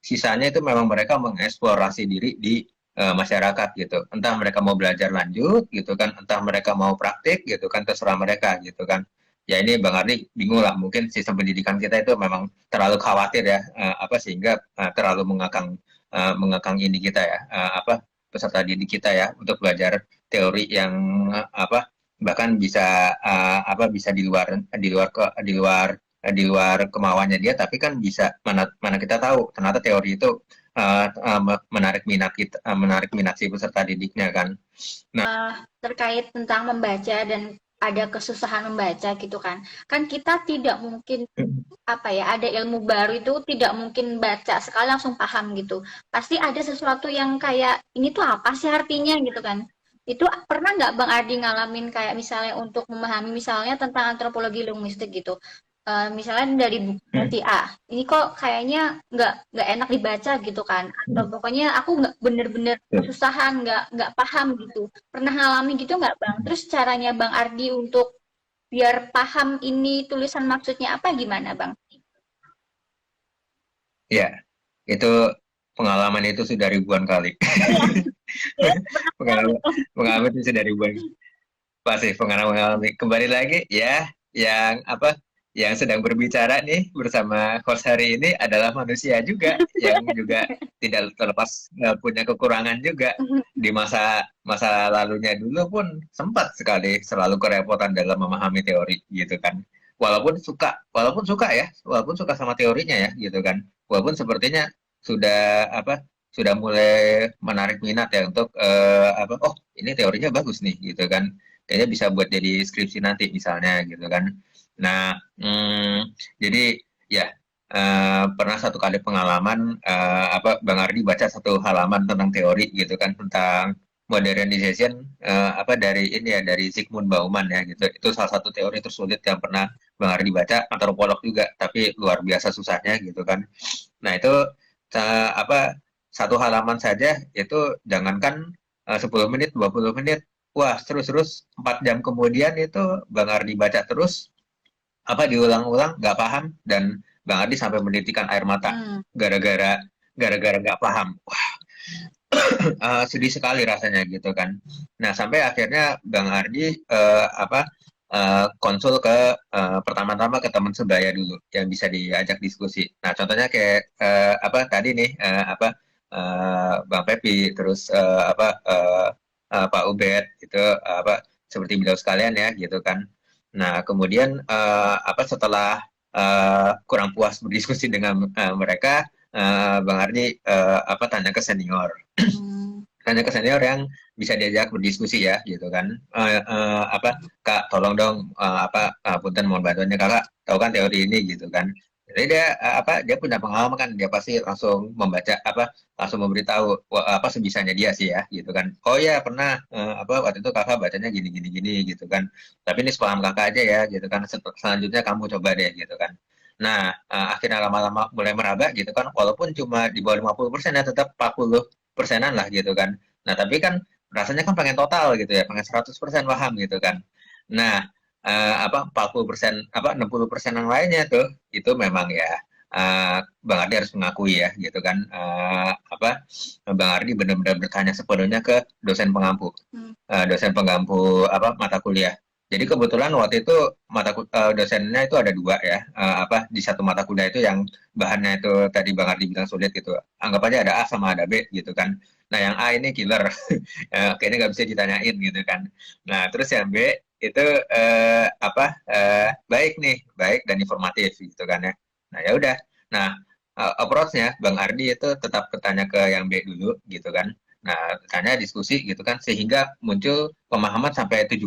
Sisanya itu memang mereka mengeksplorasi diri di masyarakat gitu. Entah mereka mau belajar lanjut gitu kan, entah mereka mau praktik gitu kan, terserah mereka gitu kan. Ya ini Bang Ardi bingung lah, mungkin sistem pendidikan kita itu memang terlalu khawatir ya, apa sehingga terlalu mengekang ini kita ya, apa peserta didik kita ya untuk belajar teori yang apa bahkan bisa apa bisa di luar kemauannya dia, tapi kan bisa mana kita tahu ternyata teori itu menarik minat si peserta didiknya kan. Terkait tentang membaca dan ada kesusahan membaca gitu kan. Kan kita tidak mungkin apa ya, ada ilmu baru itu tidak mungkin baca sekali langsung paham gitu. Pasti ada sesuatu yang kayak ini tuh apa sih artinya gitu kan. Itu pernah nggak Bang Ardi ngalamin kayak misalnya untuk memahami misalnya tentang antropologi linguistik gitu. Misalnya dari buku si A, ini kok kayaknya nggak enak dibaca gitu kan, atau pokoknya aku nggak bener-bener kesusahan, nggak paham gitu. Pernah ngalamin gitu nggak Bang? Terus caranya Bang Ardi untuk biar paham ini tulisan maksudnya apa gimana Bang? Ya, itu pengalaman itu sudah ribuan kali. pengalaman, pengalaman itu sudah ribuan. Pasti pengalaman kembali lagi ya, yang apa yang sedang berbicara nih bersama host hari ini adalah manusia juga yang juga tidak terlepas punya kekurangan juga di masa masa lalunya dulu pun sempat sekali selalu kerepotan dalam memahami teori gitu kan. Walaupun suka ya, walaupun suka sama teorinya ya gitu kan. Walaupun sepertinya sudah apa sudah mulai menarik minat ya untuk apa oh ini teorinya bagus nih gitu kan, kayaknya bisa buat jadi skripsi nanti misalnya gitu kan. Nah, jadi ya pernah satu kali pengalaman apa Bang Ardi baca satu halaman tentang teori gitu kan, tentang modernization apa dari ini ya dari Zygmunt Bauman ya gitu. Itu salah satu teori tersulit yang pernah Bang Ardi baca, antropolog juga tapi luar biasa susahnya gitu kan. Nah, itu apa satu halaman saja itu jangankan 10 menit, 20 menit. Wah, terus-terus 4 jam kemudian itu Bang Ardi baca terus apa diulang-ulang nggak paham, dan Bang Ardi sampai menitikan air mata Hmm. gara-gara nggak paham. Sedih sekali rasanya gitu kan. Nah, sampai akhirnya Bang Ardi konsul ke pertama-tama ke teman sebaya dulu yang bisa diajak diskusi. Nah, contohnya kayak apa tadi nih Bang Pepi, terus Pak Ubed itu seperti beliau sekalian ya gitu kan. Nah, kemudian setelah kurang puas berdiskusi dengan mereka, Bang Ardi tanya ke senior, Hmm. tanya ke senior yang bisa diajak berdiskusi ya gitu kan. Kak tolong dong, punten mohon bantuannya, kakak tahu kan teori ini gitu kan. Jadi dia dia punya pengalaman kan, dia pasti langsung membaca langsung memberitahu sebisanya dia sih ya gitu kan. Oh ya pernah waktu itu kakak bacanya gini gini gini gitu kan, tapi ini sepaham kakak aja ya gitu kan. Selanjutnya kamu coba deh gitu kan. Nah, akhirnya lama-lama mulai meraba gitu kan, walaupun cuma di bawah 50% ya, tetap 40%-an lah gitu kan. Nah, tapi kan rasanya kan pengen total gitu ya, pengen 100% paham gitu kan. Nah, 40%, 60% yang lainnya tuh, itu memang ya, Bang Ardi harus mengakui ya gitu kan, Bang Ardi benar-benar bertanya sepenuhnya ke dosen pengampu, Hmm. mata kuliah. Jadi kebetulan waktu itu dosennya itu ada dua ya, di satu mata kuliah itu yang bahannya itu tadi Bang Ardi bilang sulit gitu. Anggap aja ada A sama ada B gitu kan. Nah yang A ini killer, kayaknya nggak bisa ditanyain gitu kan. Nah terus yang B itu baik nih, baik dan informatif gitu kan ya. Nah ya udah. Nah approach-nya Bang Ardi itu tetap bertanya ke yang B dulu gitu kan. Nah, tanya diskusi gitu kan, sehingga muncul pemahaman sampai 70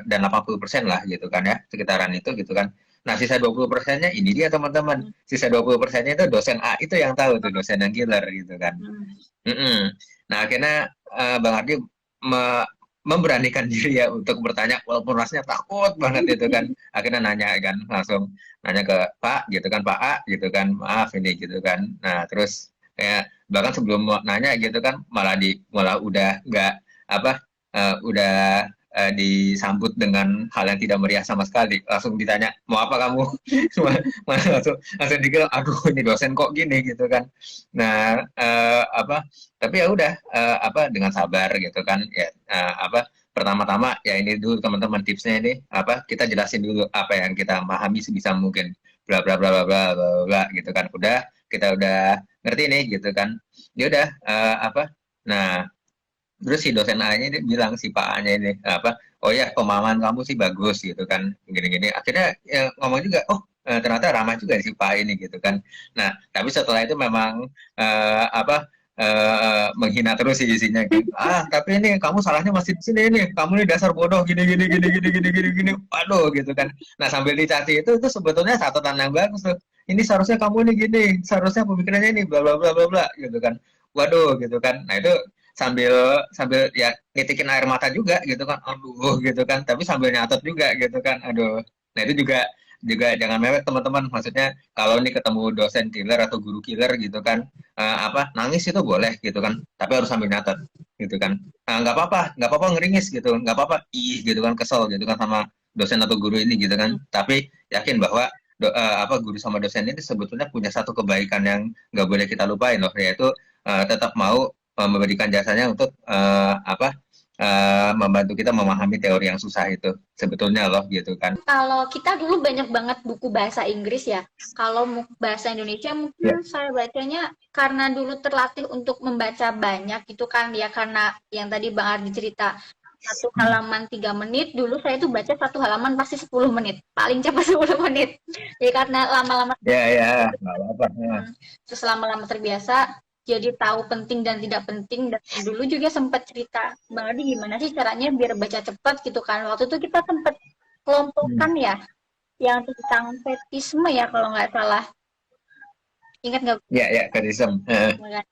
dan 80% lah gitu kan ya, sekitaran itu gitu kan. Nah, sisa 20%-nya ini dia teman-teman. Hmm. Sisa 20%-nya itu dosen A itu yang tahu tuh, dosen yang killer gitu kan. Hmm. Mm-mm. Nah, akhirnya Bang Ardi me- memberanikan diri ya untuk bertanya, walaupun rasanya takut banget itu kan. Akhirnya nanya kan, langsung nanya ke Pak gitu kan, Pak A gitu kan, maaf ini gitu kan. Nah, terus ya, bahkan sebelum mau nanya gitu kan, malah udah nggak udah disambut dengan hal yang tidak meriah sama sekali. Langsung ditanya, mau apa kamu? langsung dikira, aduh ini dosen kok gini gitu kan. Nah, tapi ya udah dengan sabar gitu kan ya, pertama-tama ya ini dulu teman-teman tipsnya ini, kita jelasin dulu apa yang kita pahami sebisa mungkin, bla bla bla bla bla bla bla gitu kan. Udah kita udah ngerti nih gitu kan. Ya udah nah terus si dosen A-nya ini bilang, si Pak A-nya ini oh ya pemahaman kamu sih bagus gitu kan, gini-gini. Akhirnya ya, ngomong juga, oh ternyata ramah juga si Pak A ini gitu kan. Nah tapi setelah itu memang menghina terus sih isinya kan. Tapi ini kamu salahnya masih di sini, ini kamu ini dasar bodoh gini gini gini gini gini gini gini, waduh gitu kan. Nah sambil dicaci itu sebetulnya catatan yang bagus tuh. Ini seharusnya kamu ini gini, seharusnya pemikirannya ini bla bla bla bla bla gitu kan. Waduh gitu kan. Nah itu sambil sambil ya nitikin air mata juga gitu kan, aduh gitu kan, tapi sambil nyatet juga gitu kan, aduh. Nah itu juga juga jangan mewek teman-teman, maksudnya kalau ini ketemu dosen killer atau guru killer gitu kan, nangis itu boleh gitu kan, tapi harus sambil nyatet gitu kan. Nggak apa-apa ngeringis gitu, nggak apa-apa ih gitu kan, kesel gitu kan sama dosen atau guru ini gitu kan, tapi yakin bahwa guru sama dosen ini sebetulnya punya satu kebaikan yang nggak boleh kita lupain loh, yaitu tetap mau memberikan jasanya untuk membantu kita memahami teori yang susah itu sebetulnya loh gitu kan. Kalau kita dulu banyak banget buku bahasa Inggris ya. Kalau bahasa Indonesia Ya, mungkin saya bacanya karena dulu terlatih untuk membaca banyak gitu kan ya, karena yang tadi Bang Ardi cerita satu halaman 3 menit, dulu saya tuh baca satu halaman pasti 10 menit, paling cepat 10 menit. Ya karena lama-lama ya, ya, nggak apa-apa. Ya. terus lama-lama terbiasa, jadi tahu penting dan tidak penting. Dan dulu juga sempat cerita, Bang Ardi gimana sih caranya biar baca cepat gitu kan. Waktu itu kita sempat kelompokkan Hmm. ya, yang tentang fetisme ya kalau nggak salah. Ingat nggak? Ya, ya, kadisem.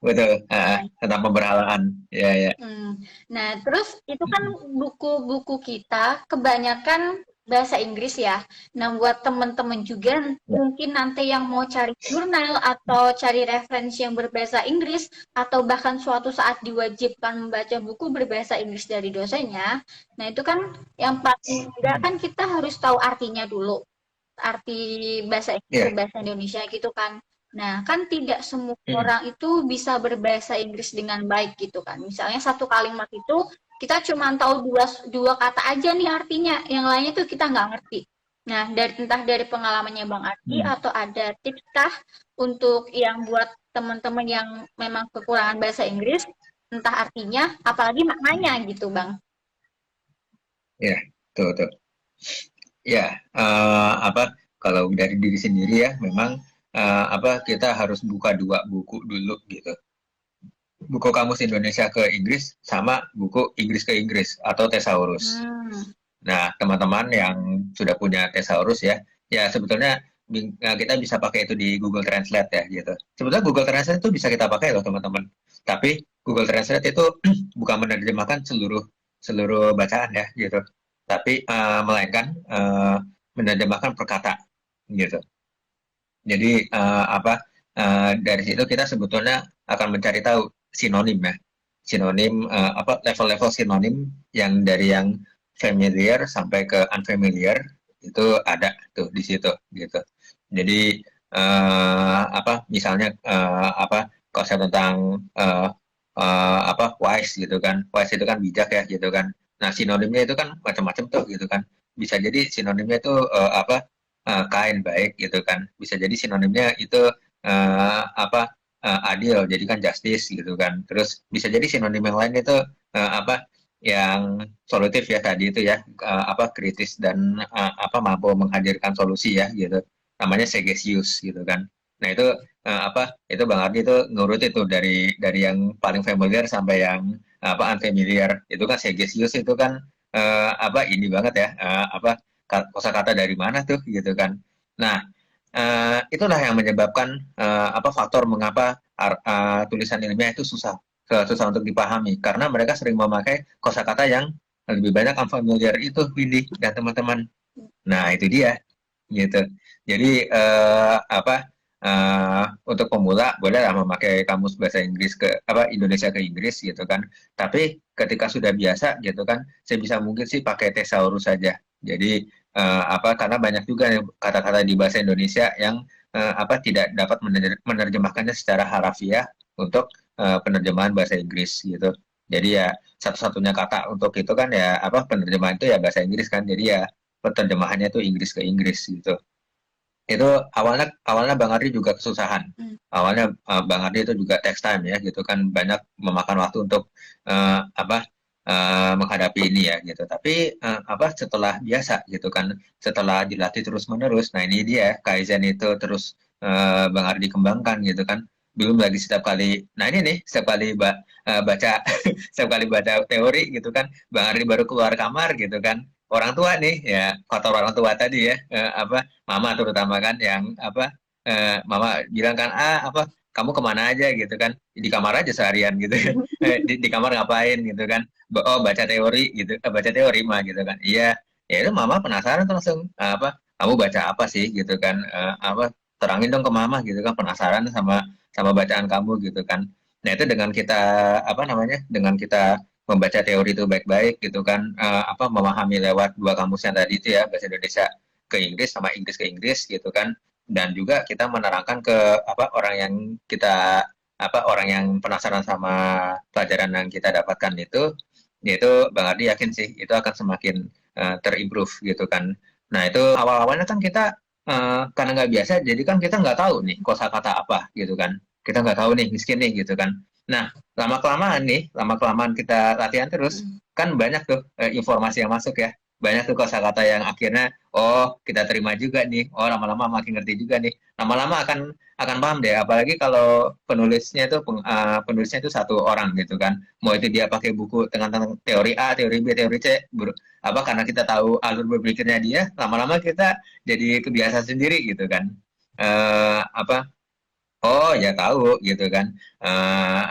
Betul. Tentang pemberhalaan. Ya, ya. Hmm. Nah, terus itu kan Hmm. buku-buku kita kebanyakan bahasa Inggris ya. Nah, buat teman-teman juga Ya. mungkin nanti yang mau cari jurnal atau cari referensi yang berbahasa Inggris, atau bahkan suatu saat diwajibkan membaca buku berbahasa Inggris dari dosennya. Nah, itu kan yang paling enggak kan kita harus tahu artinya dulu. arti bahasa Inggris Iya. berbahasa Indonesia gitu kan. Nah, kan tidak semua Hmm. orang itu bisa berbahasa Inggris dengan baik gitu kan. Misalnya satu kalimat itu kita cuma tahu dua dua kata aja nih artinya, yang lainnya tuh kita nggak ngerti. Nah, entah dari pengalamannya Bang Arti Hmm. atau ada tips kah untuk yang buat teman-teman yang memang kekurangan bahasa Inggris, entah artinya, apalagi maknanya gitu Bang. Ya, tuh, tuh. Ya, apa, kalau dari diri sendiri ya, memang apa, kita harus buka dua buku dulu gitu. Buku Kamus Indonesia ke Inggris sama buku Inggris ke Inggris atau Thesaurus. Hmm. Nah, teman-teman yang sudah punya Thesaurus ya, ya sebetulnya kita bisa pakai itu di Google Translate ya gitu. Sebetulnya Google Translate itu bisa kita pakai loh teman-teman. Tapi Google Translate itu bukan menerjemahkan seluruh seluruh bacaan ya gitu. Tapi melainkan menerjemahkan per kata gitu. Jadi apa, dari situ kita sebetulnya akan mencari tahu sinonim ya. Sinonim apa, level-level sinonim yang dari yang familiar sampai ke unfamiliar itu ada tuh di situ gitu. Jadi apa, misalnya apa, konsep tentang apa, wise gitu kan. Wise itu kan bijak ya gitu kan. Nah, sinonimnya itu kan macam-macam tuh gitu kan. Bisa jadi sinonimnya itu apa, kind, baik gitu kan. Bisa jadi sinonimnya itu apa, adil, jadi kan justice gitu kan. Terus bisa jadi sinonim yang lain itu apa, yang solutif ya tadi itu ya, apa, kritis dan apa, mampu menghadirkan solusi ya gitu. Namanya Segesius gitu kan. Nah itu apa, itu Bang Ardi itu nurut itu dari yang paling familiar sampai yang apa, unfamiliar. Itu kan Segesius itu kan apa, ini banget ya, apa, kosakata dari mana tuh gitu kan. Nah, itulah yang menyebabkan apa, faktor mengapa tulisan ilmiah itu susah untuk dipahami karena mereka sering memakai kosakata yang lebih banyak unfamiliar itu, Windy dan teman-teman. Nah, itu dia gitu. Jadi apa, untuk pemula boleh lah memakai kamus bahasa Inggris ke apa, Indonesia ke Inggris gitu kan. Tapi ketika sudah biasa gitu kan, sebisa mungkin sih pakai thesaurus saja. Jadi apa, karena banyak juga nih kata-kata di bahasa Indonesia yang apa, tidak dapat menerjemahkannya secara harafiah untuk penerjemahan bahasa Inggris gitu. Jadi ya satu-satunya kata untuk itu kan ya apa, penerjemahan itu ya bahasa Inggris kan. Jadi ya penerjemahannya tuh Inggris ke Inggris gitu. Itu awalnya awalnya Bang Ardi juga kesusahan. Hmm. Awalnya Bang Ardi itu juga text time ya gitu kan, banyak memakan waktu untuk apa, menghadapi ini ya gitu. Tapi apa, setelah biasa gitu kan, setelah dilatih terus-menerus, nah ini dia Kaizen itu terus Bang Ardi kembangkan gitu kan. Belum lagi setiap kali, nah ini nih setiap kali baca setiap kali baca teori gitu kan, Bang Ardi baru keluar kamar gitu kan, orang tua nih ya, faktor orang tua tadi ya, apa, mama terutama kan yang apa, mama bilang kan, apa, kamu kemana aja gitu kan, di kamar aja seharian gitu kan. Di kamar ngapain gitu kan, oh baca teori gitu, baca teori mah gitu kan, iya. Ya itu mama penasaran tuh langsung, apa, kamu baca apa sih gitu kan, apa, terangin dong ke mama gitu kan, penasaran sama sama bacaan kamu gitu kan. Nah itu dengan kita apa namanya, dengan kita membaca teori itu baik-baik gitu kan, apa, memahami lewat dua kamus yang tadi itu ya, bahasa Indonesia ke Inggris sama Inggris ke Inggris gitu kan, dan juga kita menerangkan ke apa, orang yang kita apa, orang yang penasaran sama pelajaran yang kita dapatkan itu, yaitu Bang Ardi yakin sih itu akan semakin terimprove gitu kan. Nah itu awal-awalnya kan kita karena nggak biasa, jadi kan kita nggak tahu nih kosakata apa gitu kan, kita nggak tahu nih miskin nih gitu kan. Nah lama kelamaan kita latihan terus Hmm. kan banyak tuh informasi yang masuk ya, banyak tuh kosakata yang akhirnya oh kita terima juga nih, oh lama-lama makin ngerti juga nih, lama-lama akan paham deh, apalagi kalau penulisnya itu satu orang gitu kan, mau itu dia pakai buku tentang teori A, teori B, teori C, apa, karena kita tahu alur berpikirnya dia, lama-lama kita jadi kebiasaan sendiri gitu kan. Apa, oh ya tahu gitu kan.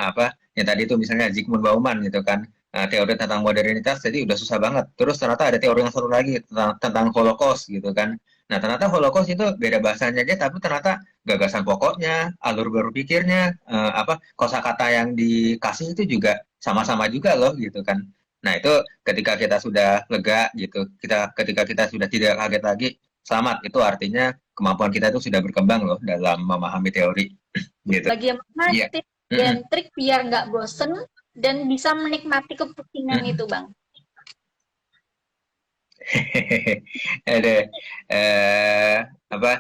Apa yang tadi itu misalnya Zygmunt Bauman gitu kan, teori tentang modernitas, jadi udah susah banget. Terus ternyata ada teori yang satu lagi tentang Holocaust gitu kan. Nah ternyata Holocaust itu beda bahasanya aja, tapi ternyata gagasan pokoknya, alur berpikirnya, apa, kosakata yang dikasih itu juga sama-sama juga loh gitu kan. Nah itu ketika kita sudah lega gitu, ketika kita sudah tidak kaget lagi, selamat. Itu artinya kemampuan kita itu sudah berkembang loh dalam memahami teori gitu. Bagaimana Iya. tips dan Mm-mm. trik biar nggak bosen dan bisa menikmati kepusingan Mm-mm. itu, Bang? Ada eh apa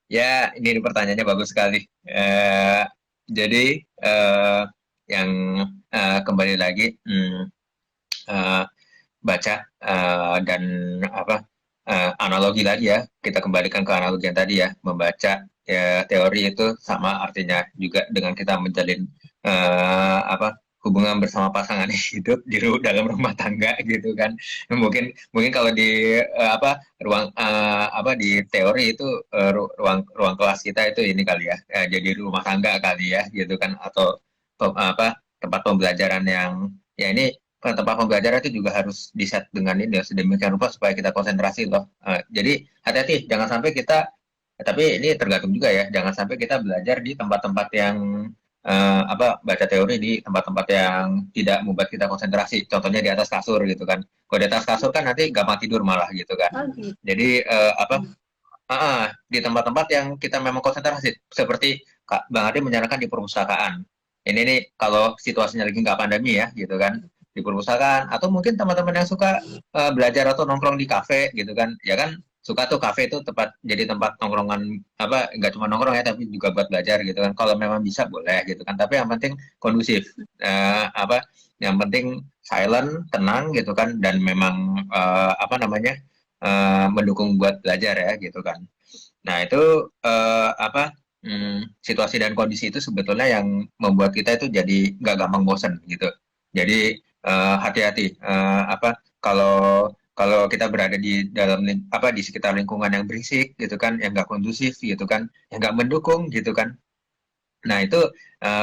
ya, ini pertanyaannya bagus sekali. Eh jadi eh yang kembali lagi, eh, baca, dan apa, analogi tadi ya, kita kembalikan ke analogi yang tadi ya, membaca ya, teori itu sama artinya juga dengan kita menjalin apa, hubungan bersama pasangan hidup dalam rumah tangga gitu kan. Mungkin kalau di apa, ruang apa, di teori itu ruang ruang kelas kita itu ini kali ya, jadi rumah tangga kali ya gitu kan, atau apa, tempat pembelajaran yang ya ini, tempat pembelajaran itu juga harus di-set dengan ini ya, sedemikian rupa supaya kita konsentrasi loh. Jadi hati-hati, jangan sampai kita, tapi ini tergantung juga ya, jangan sampai kita belajar di tempat-tempat yang apa, baca teori di tempat-tempat yang tidak membuat kita konsentrasi. Contohnya di atas kasur gitu kan. Kalau di atas kasur kan nanti gampang tidur malah gitu kan. Oh, gitu. Jadi apa? Di tempat-tempat yang kita memang konsentrasi, seperti Bang Ade menyarankan di perpustakaan. Ini nih kalau situasinya lagi nggak pandemi ya, gitu kan, di perpustakaan, atau mungkin teman-teman yang suka belajar atau nongkrong di kafe, gitu kan, ya kan, suka tuh kafe itu jadi tempat nongkrongan, apa, nggak cuma nongkrong ya, tapi juga buat belajar gitu kan. Kalau memang bisa boleh gitu kan, tapi yang penting kondusif, apa, yang penting silent, tenang gitu kan, dan memang apa namanya, mendukung buat belajar ya gitu kan. Nah itu apa, situasi dan kondisi itu sebetulnya yang membuat kita itu jadi nggak gampang bosan gitu. Jadi hati-hati, apa, kalau kalau kita berada di dalam apa, di sekitar lingkungan yang berisik gitu kan, yang nggak kondusif gitu kan, yang nggak mendukung gitu kan. Nah, itu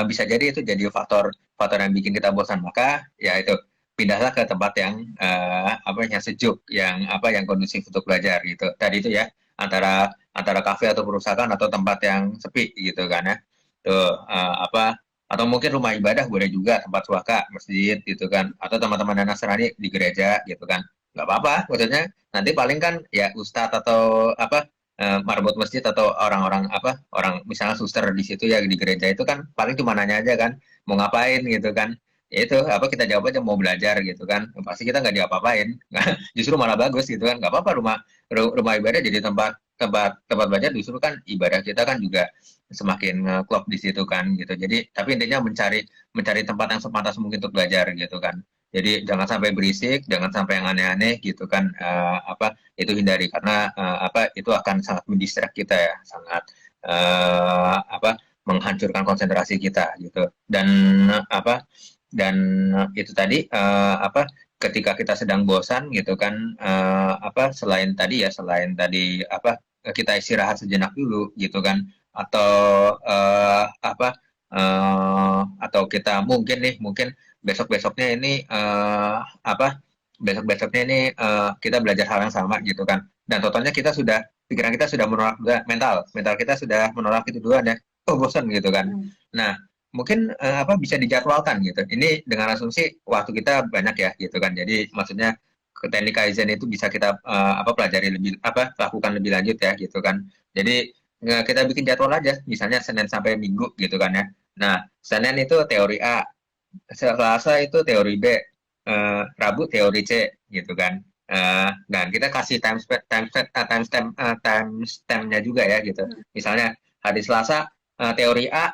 bisa jadi itu jadi faktor faktor yang bikin kita bosan. Maka ya itu, pindahlah ke tempat yang apa, yang sejuk, yang apa, yang kondusif untuk belajar gitu. Tadi itu ya, antara antara kafe atau perusahaan atau tempat yang sepi gitu kan ya. Tuh apa, atau mungkin rumah ibadah boleh juga, tempat suaka, masjid gitu kan, atau teman-teman yang Nasrani di gereja gitu kan. Nggak apa-apa, maksudnya nanti paling kan ya ustadz atau apa, marbot masjid atau orang-orang apa, orang misalnya suster di situ ya, di gereja itu kan paling cuma nanya aja kan, mau ngapain gitu kan. Ya itu apa, kita jawab aja mau belajar gitu kan, pasti kita nggak diapa-apain. Justru malah bagus gitu kan, nggak apa-apa, rumah ibadah jadi tempat tempat tempat belajar, justru kan ibadah kita kan juga semakin klop di situ kan gitu. Jadi tapi intinya mencari mencari tempat yang sepantas mungkin untuk belajar gitu kan. Jadi jangan sampai berisik, jangan sampai yang aneh-aneh gitu kan, apa, itu hindari, karena apa, itu akan sangat mendistract kita ya, sangat apa, menghancurkan konsentrasi kita gitu. Dan apa, dan itu tadi apa, ketika kita sedang bosan gitu kan, apa, selain tadi ya, selain tadi apa, kita istirahat sejenak dulu gitu kan, atau apa, atau kita mungkin nih, mungkin besok-besoknya ini apa, besok-besoknya ini kita belajar hal yang sama gitu kan, dan totalnya kita sudah, pikiran kita sudah menolak, mental mental kita sudah menolak itu duluan ya, oh bosan gitu kan. Nah mungkin apa, bisa dijadwalkan gitu, ini dengan asumsi waktu kita banyak ya gitu kan. Jadi maksudnya ke teknik Kaizen itu bisa kita apa, pelajari lebih, apa, lakukan lebih lanjut ya gitu kan. Jadi kita bikin jadwal aja, misalnya Senin sampai Minggu gitu kan ya. Nah Senin itu teori A, Selasa itu teori B, Rabu teori C gitu kan. Dan kita kasih time stamp-nya juga ya gitu. Misalnya hari Selasa teori A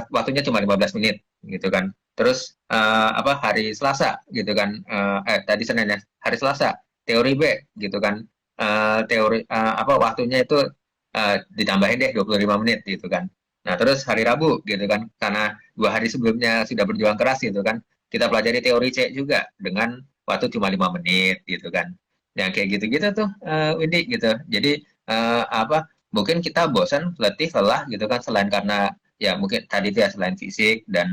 waktunya cuma 15 menit gitu kan. Terus apa, hari Selasa gitu kan, tadi Senin ya, hari Selasa teori B gitu kan. Teori apa, waktunya itu ditambahin deh 25 menit gitu kan. Nah, terus hari Rabu gitu kan, karena 2 hari sebelumnya sudah berjuang keras gitu kan, kita pelajari teori C juga dengan waktu cuma 5 menit gitu kan. Yang kayak gitu-gitu tuh Windy gitu. Jadi apa, mungkin kita bosan, letih, lelah gitu kan, selain karena ya mungkin tadi itu ya, selain fisik dan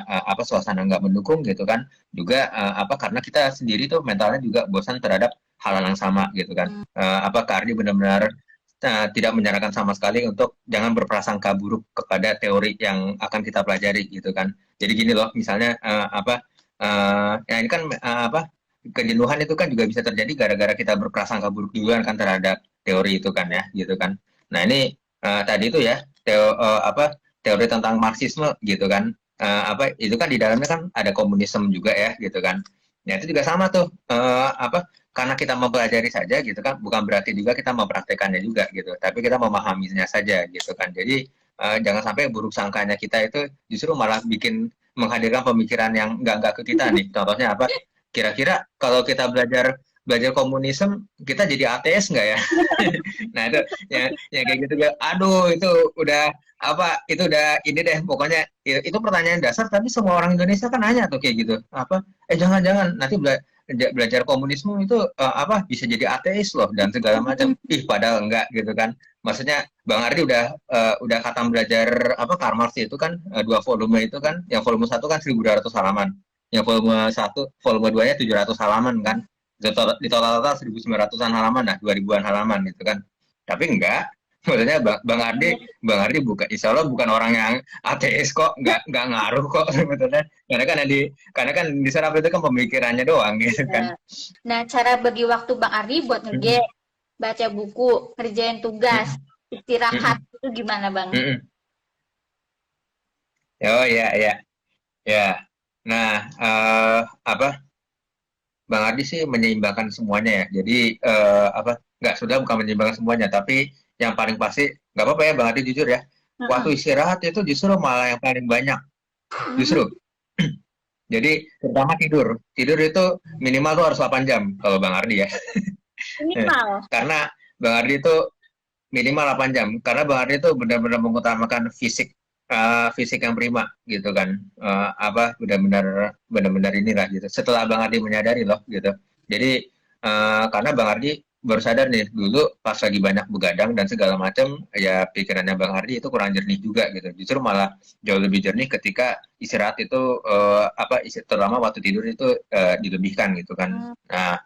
apa, suasana nggak mendukung gitu kan, juga apa, karena kita sendiri tuh mentalnya juga bosan terhadap hal yang sama gitu kan. Apa, Kardi benar-benar tidak menyarankan sama sekali untuk jangan berprasangka buruk kepada teori yang akan kita pelajari gitu kan. Jadi gini loh, misalnya apa, ya ini kan apa, kejenuhan itu kan juga bisa terjadi gara-gara kita berprasangka buruk duluan kan terhadap teori itu kan ya, gitu kan. Nah ini tadi itu ya teori tentang Marxisme gitu kan. Itu kan di dalamnya kan ada komunisme juga ya, gitu kan. Ya itu juga sama tuh karena kita mempelajari saja gitu kan, bukan berarti juga kita mempraktekannya juga gitu, tapi kita memahaminya saja gitu kan. Jadi jangan sampai buruk sangkanya kita itu justru malah bikin menghadirkan pemikiran yang enggak ke kita nih. Contohnya apa? Kira-kira kalau kita belajar belajar komunisme, kita jadi ateis nggak ya? Nah itu yang kayak gitu, aduh itu udah itu udah ini deh pokoknya itu pertanyaan dasar, tapi semua orang Indonesia kan nanya tuh kayak gitu, jangan-jangan nanti belajar komunisme itu bisa jadi ateis loh dan segala macam. Ih padahal enggak gitu kan. Maksudnya Bang Ardi udah khatam belajar Karl Marx itu kan, 2 volume itu kan, yang volume 1 kan 1.200 halaman, yang volume 2-nya 700 halaman kan, di total 1.900-an halaman, nah 2.000-an halaman gitu kan. Tapi enggak, maksudnya Bang Ardi bukan, insya Allah bukan orang yang ateis kok, enggak ngaruh kok sebetulnya, karena kan diserap itu kan pemikirannya doang gitu kan. Nah, cara bagi waktu Bang Ardi buat ngegame, baca buku, kerjain tugas, istirahat itu gimana Bang? Oh ya ya ya. Nah Bang Ardi sih menyeimbangkan semuanya ya. Jadi nggak, sudah bukan menyeimbangkan semuanya, tapi yang paling pasti nggak apa-apa ya Bang Ardi, jujur ya. Waktu istirahat itu justru malah yang paling banyak, justru. Jadi terutama tidur. Tidur itu minimal tuh harus 8 jam kalau Bang Ardi ya. Minimal. Karena Bang Ardi itu minimal 8 jam. Karena Bang Ardi itu benar-benar mengutamakan fisik yang prima gitu kan. Benar-benar inilah gitu. Setelah Bang Ardi menyadari loh gitu. Jadi karena Bang Ardi baru sadar nih, dulu pas lagi banyak begadang dan segala macam, ya pikirannya Bang Ardi itu kurang jernih juga gitu. Justru malah jauh lebih jernih ketika istirahat itu terutama waktu tidur itu dilebihkan gitu kan. Nah,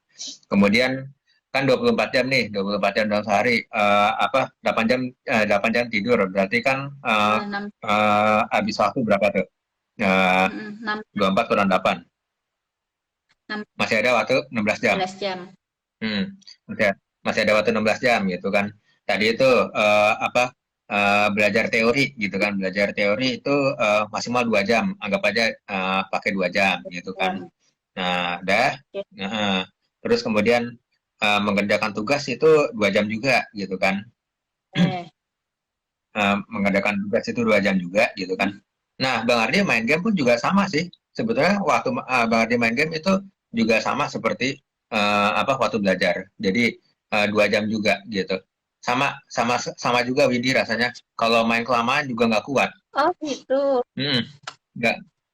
kemudian kan 24 jam nih, 24 jam dalam sehari, 8 jam tidur, berarti kan habis waktu berapa tuh? 24 kurang 8. Masih ada waktu 16 jam. 16 jam. Masih ada waktu 16 jam gitu kan. Tadi itu belajar teori gitu kan. Belajar teori itu maksimal 2 jam. Anggap aja pakai 2 jam gitu kan. Nah, terus kemudian mengerjakan tugas itu 2 jam juga gitu kan. Mengerjakan tugas itu 2 jam juga gitu kan. Nah, Bang Ardi main game pun juga sama sih. Sebetulnya waktu Bang Ardi main game itu juga sama seperti waktu belajar. Jadi 2 jam juga gitu. Sama juga Windy rasanya. Kalau main kelamaan juga nggak kuat. Oh gitu.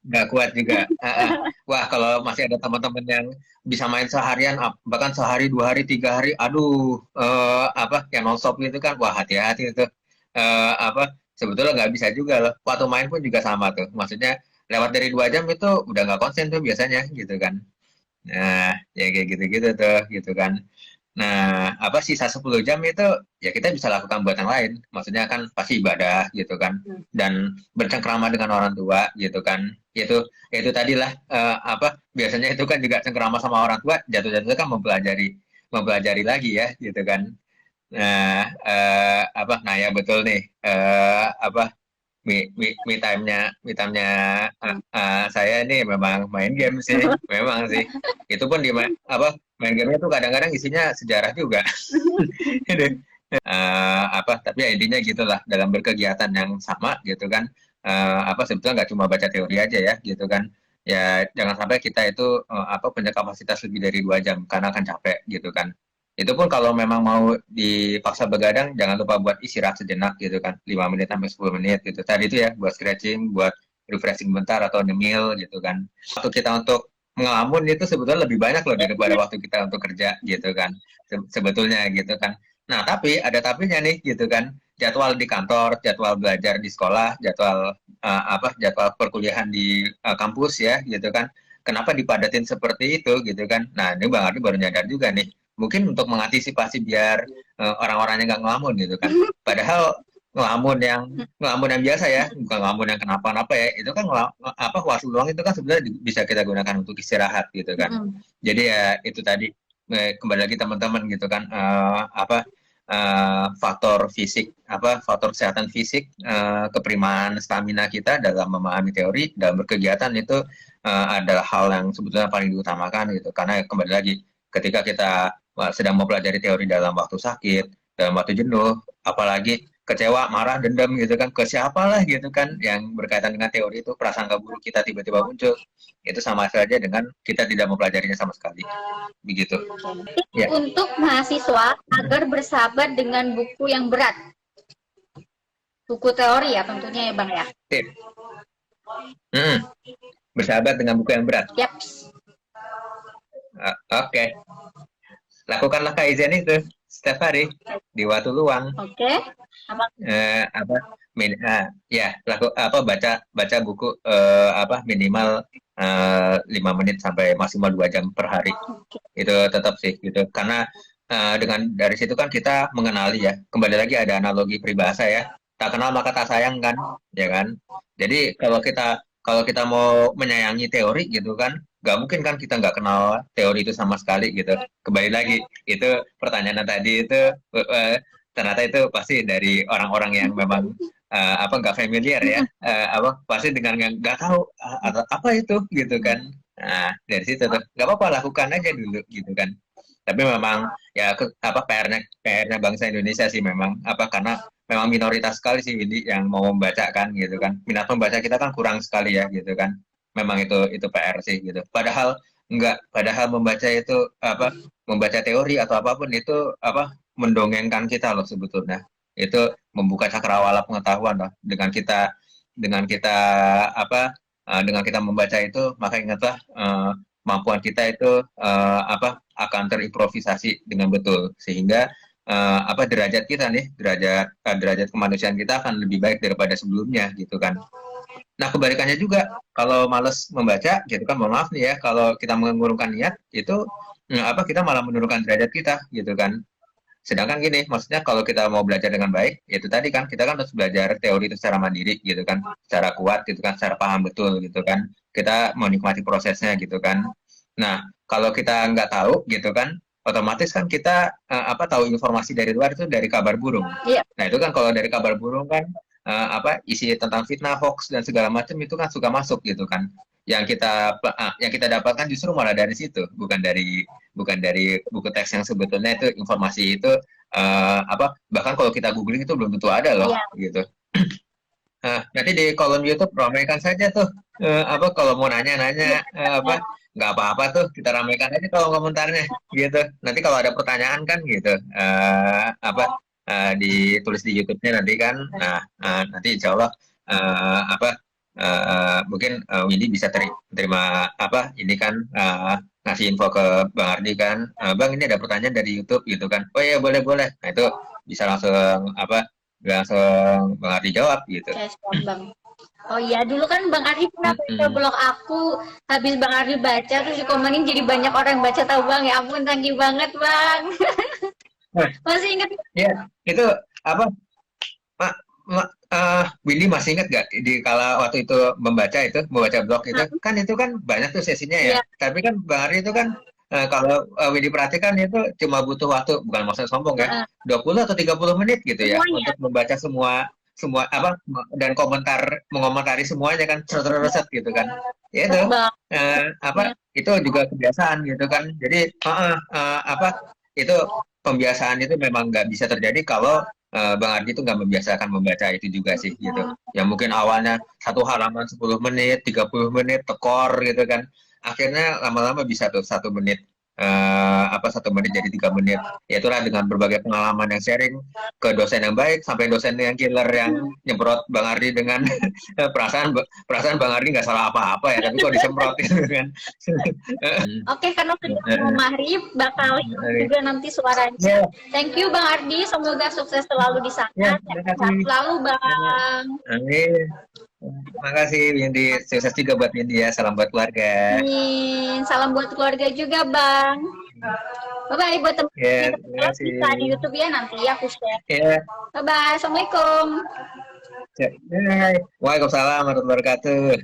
Nggak kuat juga. Wah, kalau masih ada teman-teman yang bisa main seharian, bahkan sehari, 2 hari, 3 hari, aduh, yang nonstop gitu kan, wah hati-hati itu. Sebetulnya nggak bisa juga loh. Waktu main pun juga sama tuh. Maksudnya lewat dari 2 jam itu udah nggak konsen tuh biasanya gitu kan. Nah, ya kayak gitu-gitu tuh gitu kan. Nah, sisa 10 jam itu ya kita bisa lakukan buat yang lain. Maksudnya kan pasti ibadah gitu kan. Dan bercengkrama dengan orang tua gitu kan. Itu tadilah biasanya itu kan juga cengkrama sama orang tua, jatuh-jatuh kan mempelajari lagi ya gitu kan. Nah, nah ya betul nih, me time-nya saya ini memang main game sih, memang sih. Itu pun main game itu kadang-kadang isinya sejarah juga. Tapi ya intinya gitulah, dalam berkegiatan yang sama gitu kan. Sebetulnya nggak cuma baca teori aja ya gitu kan. Ya jangan sampai kita itu punya kapasitas lebih dari 2 jam karena akan capek gitu kan. Itu pun kalau memang mau dipaksa begadang, jangan lupa buat istirahat sejenak gitu kan, 5 menit sampai 10 menit gitu. Tadi itu ya buat stretching, buat refreshing bentar atau nyemil gitu kan. Waktu kita untuk ngelamun itu sebetulnya lebih banyak loh daripada waktu kita untuk kerja gitu kan. Sebetulnya gitu kan. Nah, tapi ada tapinya nih gitu kan. Jadwal di kantor, jadwal belajar di sekolah, jadwal perkuliahan di kampus ya gitu kan. Kenapa dipadatin seperti itu gitu kan. Nah, ini Bang Ardi baru nyadar juga nih. Mungkin untuk mengantisipasi biar orang-orangnya nggak ngelamun gitu kan. Padahal ngelamun yang biasa ya, bukan ngelamun yang kenapa-napa ya. Itu kan waktu luang itu kan sebenarnya bisa kita gunakan untuk istirahat gitu kan. Jadi ya itu tadi kembali lagi teman-teman gitu kan, faktor fisik, faktor kesehatan fisik, keprimaan stamina kita dalam memahami teori dan berkegiatan itu adalah hal yang sebetulnya paling diutamakan gitu. Karena kembali lagi, ketika kita sedang mempelajari teori dalam waktu sakit, dalam waktu jenuh, apalagi kecewa, marah, dendam gitu kan, ke siapalah gitu kan, yang berkaitan dengan teori itu, prasangka buruk kita tiba-tiba muncul, itu sama saja dengan kita tidak mempelajarinya sama sekali. Begitu. Ya. Untuk mahasiswa agar bersahabat dengan buku yang berat. Buku teori ya tentunya ya Bang ya. Bersahabat dengan buku yang berat. Yap. Oke. Lakukanlah kaizen itu setiap hari di waktu luang. Oke. Baca buku minimal 5 menit sampai maksimal 2 jam per hari. Itu tetap sih gitu. Karena dengan dari situ kan kita mengenali ya. Kembali lagi ada analogi peribahasa ya. Tak kenal maka tak sayang kan, ya kan. Jadi kalau kita mau menyayangi teori gitu kan, nggak mungkin kan kita nggak kenal teori itu sama sekali gitu. Kembali lagi, itu pertanyaan tadi itu ternyata itu pasti dari orang-orang yang memang nggak familiar ya, pasti dengan nggak tahu apa itu gitu kan. Nah dari situ tuh nggak apa-apa, lakukan aja dulu gitu kan. Tapi memang ya PR-nya bangsa Indonesia sih memang karena memang minoritas sekali sih ini yang mau membaca kan gitu kan. Minat membaca kita kan kurang sekali ya gitu kan. Memang itu PR sih gitu. Padahal membaca itu membaca teori atau apapun itu mendongengkan kita loh sebetulnya. Itu membuka cakrawala pengetahuan loh. Dengan kita dengan kita membaca itu, maka ingatlah kemampuan kita itu akan terimprovisasi dengan betul, sehingga derajat kita nih, derajat kemanusiaan kita akan lebih baik daripada sebelumnya gitu kan. Nah kebalikannya juga, kalau males membaca gitu kan, mohon maaf nih ya, kalau kita mengurungkan niat itu kita malah menurunkan derajat kita gitu kan. Sedangkan gini, maksudnya kalau kita mau belajar dengan baik, itu tadi kan kita kan harus belajar teori itu secara mandiri gitu kan, secara kuat gitu kan, secara paham betul gitu kan. Kita mau nikmati prosesnya gitu kan. Nah, kalau kita nggak tahu gitu kan, otomatis kan kita tahu informasi dari luar itu dari kabar burung. Yeah. Nah, itu kan kalau dari kabar burung kan isi tentang fitnah, hoax dan segala macam itu kan suka masuk gitu kan. Yang kita dapatkan justru malah dari situ, bukan dari buku teks yang sebetulnya itu informasi itu bahkan kalau kita googling itu belum tentu ada loh gitu. Nanti di kolom YouTube ramaikan saja tuh kalau mau nanya nggak apa-apa tuh, kita ramaikan aja kalau komentarnya gitu. Nanti kalau ada pertanyaan kan gitu ditulis di YouTube-nya nanti kan. Nanti insya Allah mungkin Windy bisa terima ini kan ngasih info ke Bang Ardi kan, Bang ini ada pertanyaan dari YouTube gitu kan. Oh iya boleh. Nah itu bisa langsung Bang Ardi jawab gitu. Bang. Oh iya, dulu kan Bang Ardi pernah baca blog aku, habis Bang Ardi baca terus dikomenin jadi banyak orang yang baca, tahu Bang. Ya ampun, thank you banget Bang. Masih ingat? Ya, itu Windy masih ingat gak di kala waktu itu membaca blog itu kan, itu kan banyak tuh sesinya ya. Tapi kan Bang Ardi itu kan kalau Windy perhatikan itu cuma butuh waktu, bukan maksud sombong ya, 20 atau 30 menit gitu ya untuk membaca semua dan mengomentari semuanya kan, set gitu kan. Ya itu itu juga kebiasaan gitu kan. Jadi itu pembiasaan itu memang nggak bisa terjadi kalau Bang Ardi itu nggak membiasakan membaca itu juga sih gitu. Yang mungkin awalnya satu halaman 10 menit, 30 menit tekor gitu kan. Akhirnya lama-lama bisa tuh 1 menit 1 menit jadi 3 menit. Ya itulah dengan berbagai pengalaman yang sharing ke dosen yang baik sampai dosen yang killer yang nyemprot Bang Ardi dengan perasaan Bang Ardi nggak salah apa-apa ya, tapi kok disemprot gitu kan. Oke, karena sudah mau maghrib bakal juga nanti suaranya. Thank you Bang Ardi, semoga sukses selalu di sana. Sehat selalu Bang. Amin. Terima kasih Windy, sukses juga buat Windy ya, salam buat keluarga. Amin, salam buat keluarga juga Bang. Bye-bye buat teman-teman bisa di YouTube ya, nanti aku share. Bye-bye, Assalamualaikum. Waalaikumsalam warahmatullahi wabarakatuh.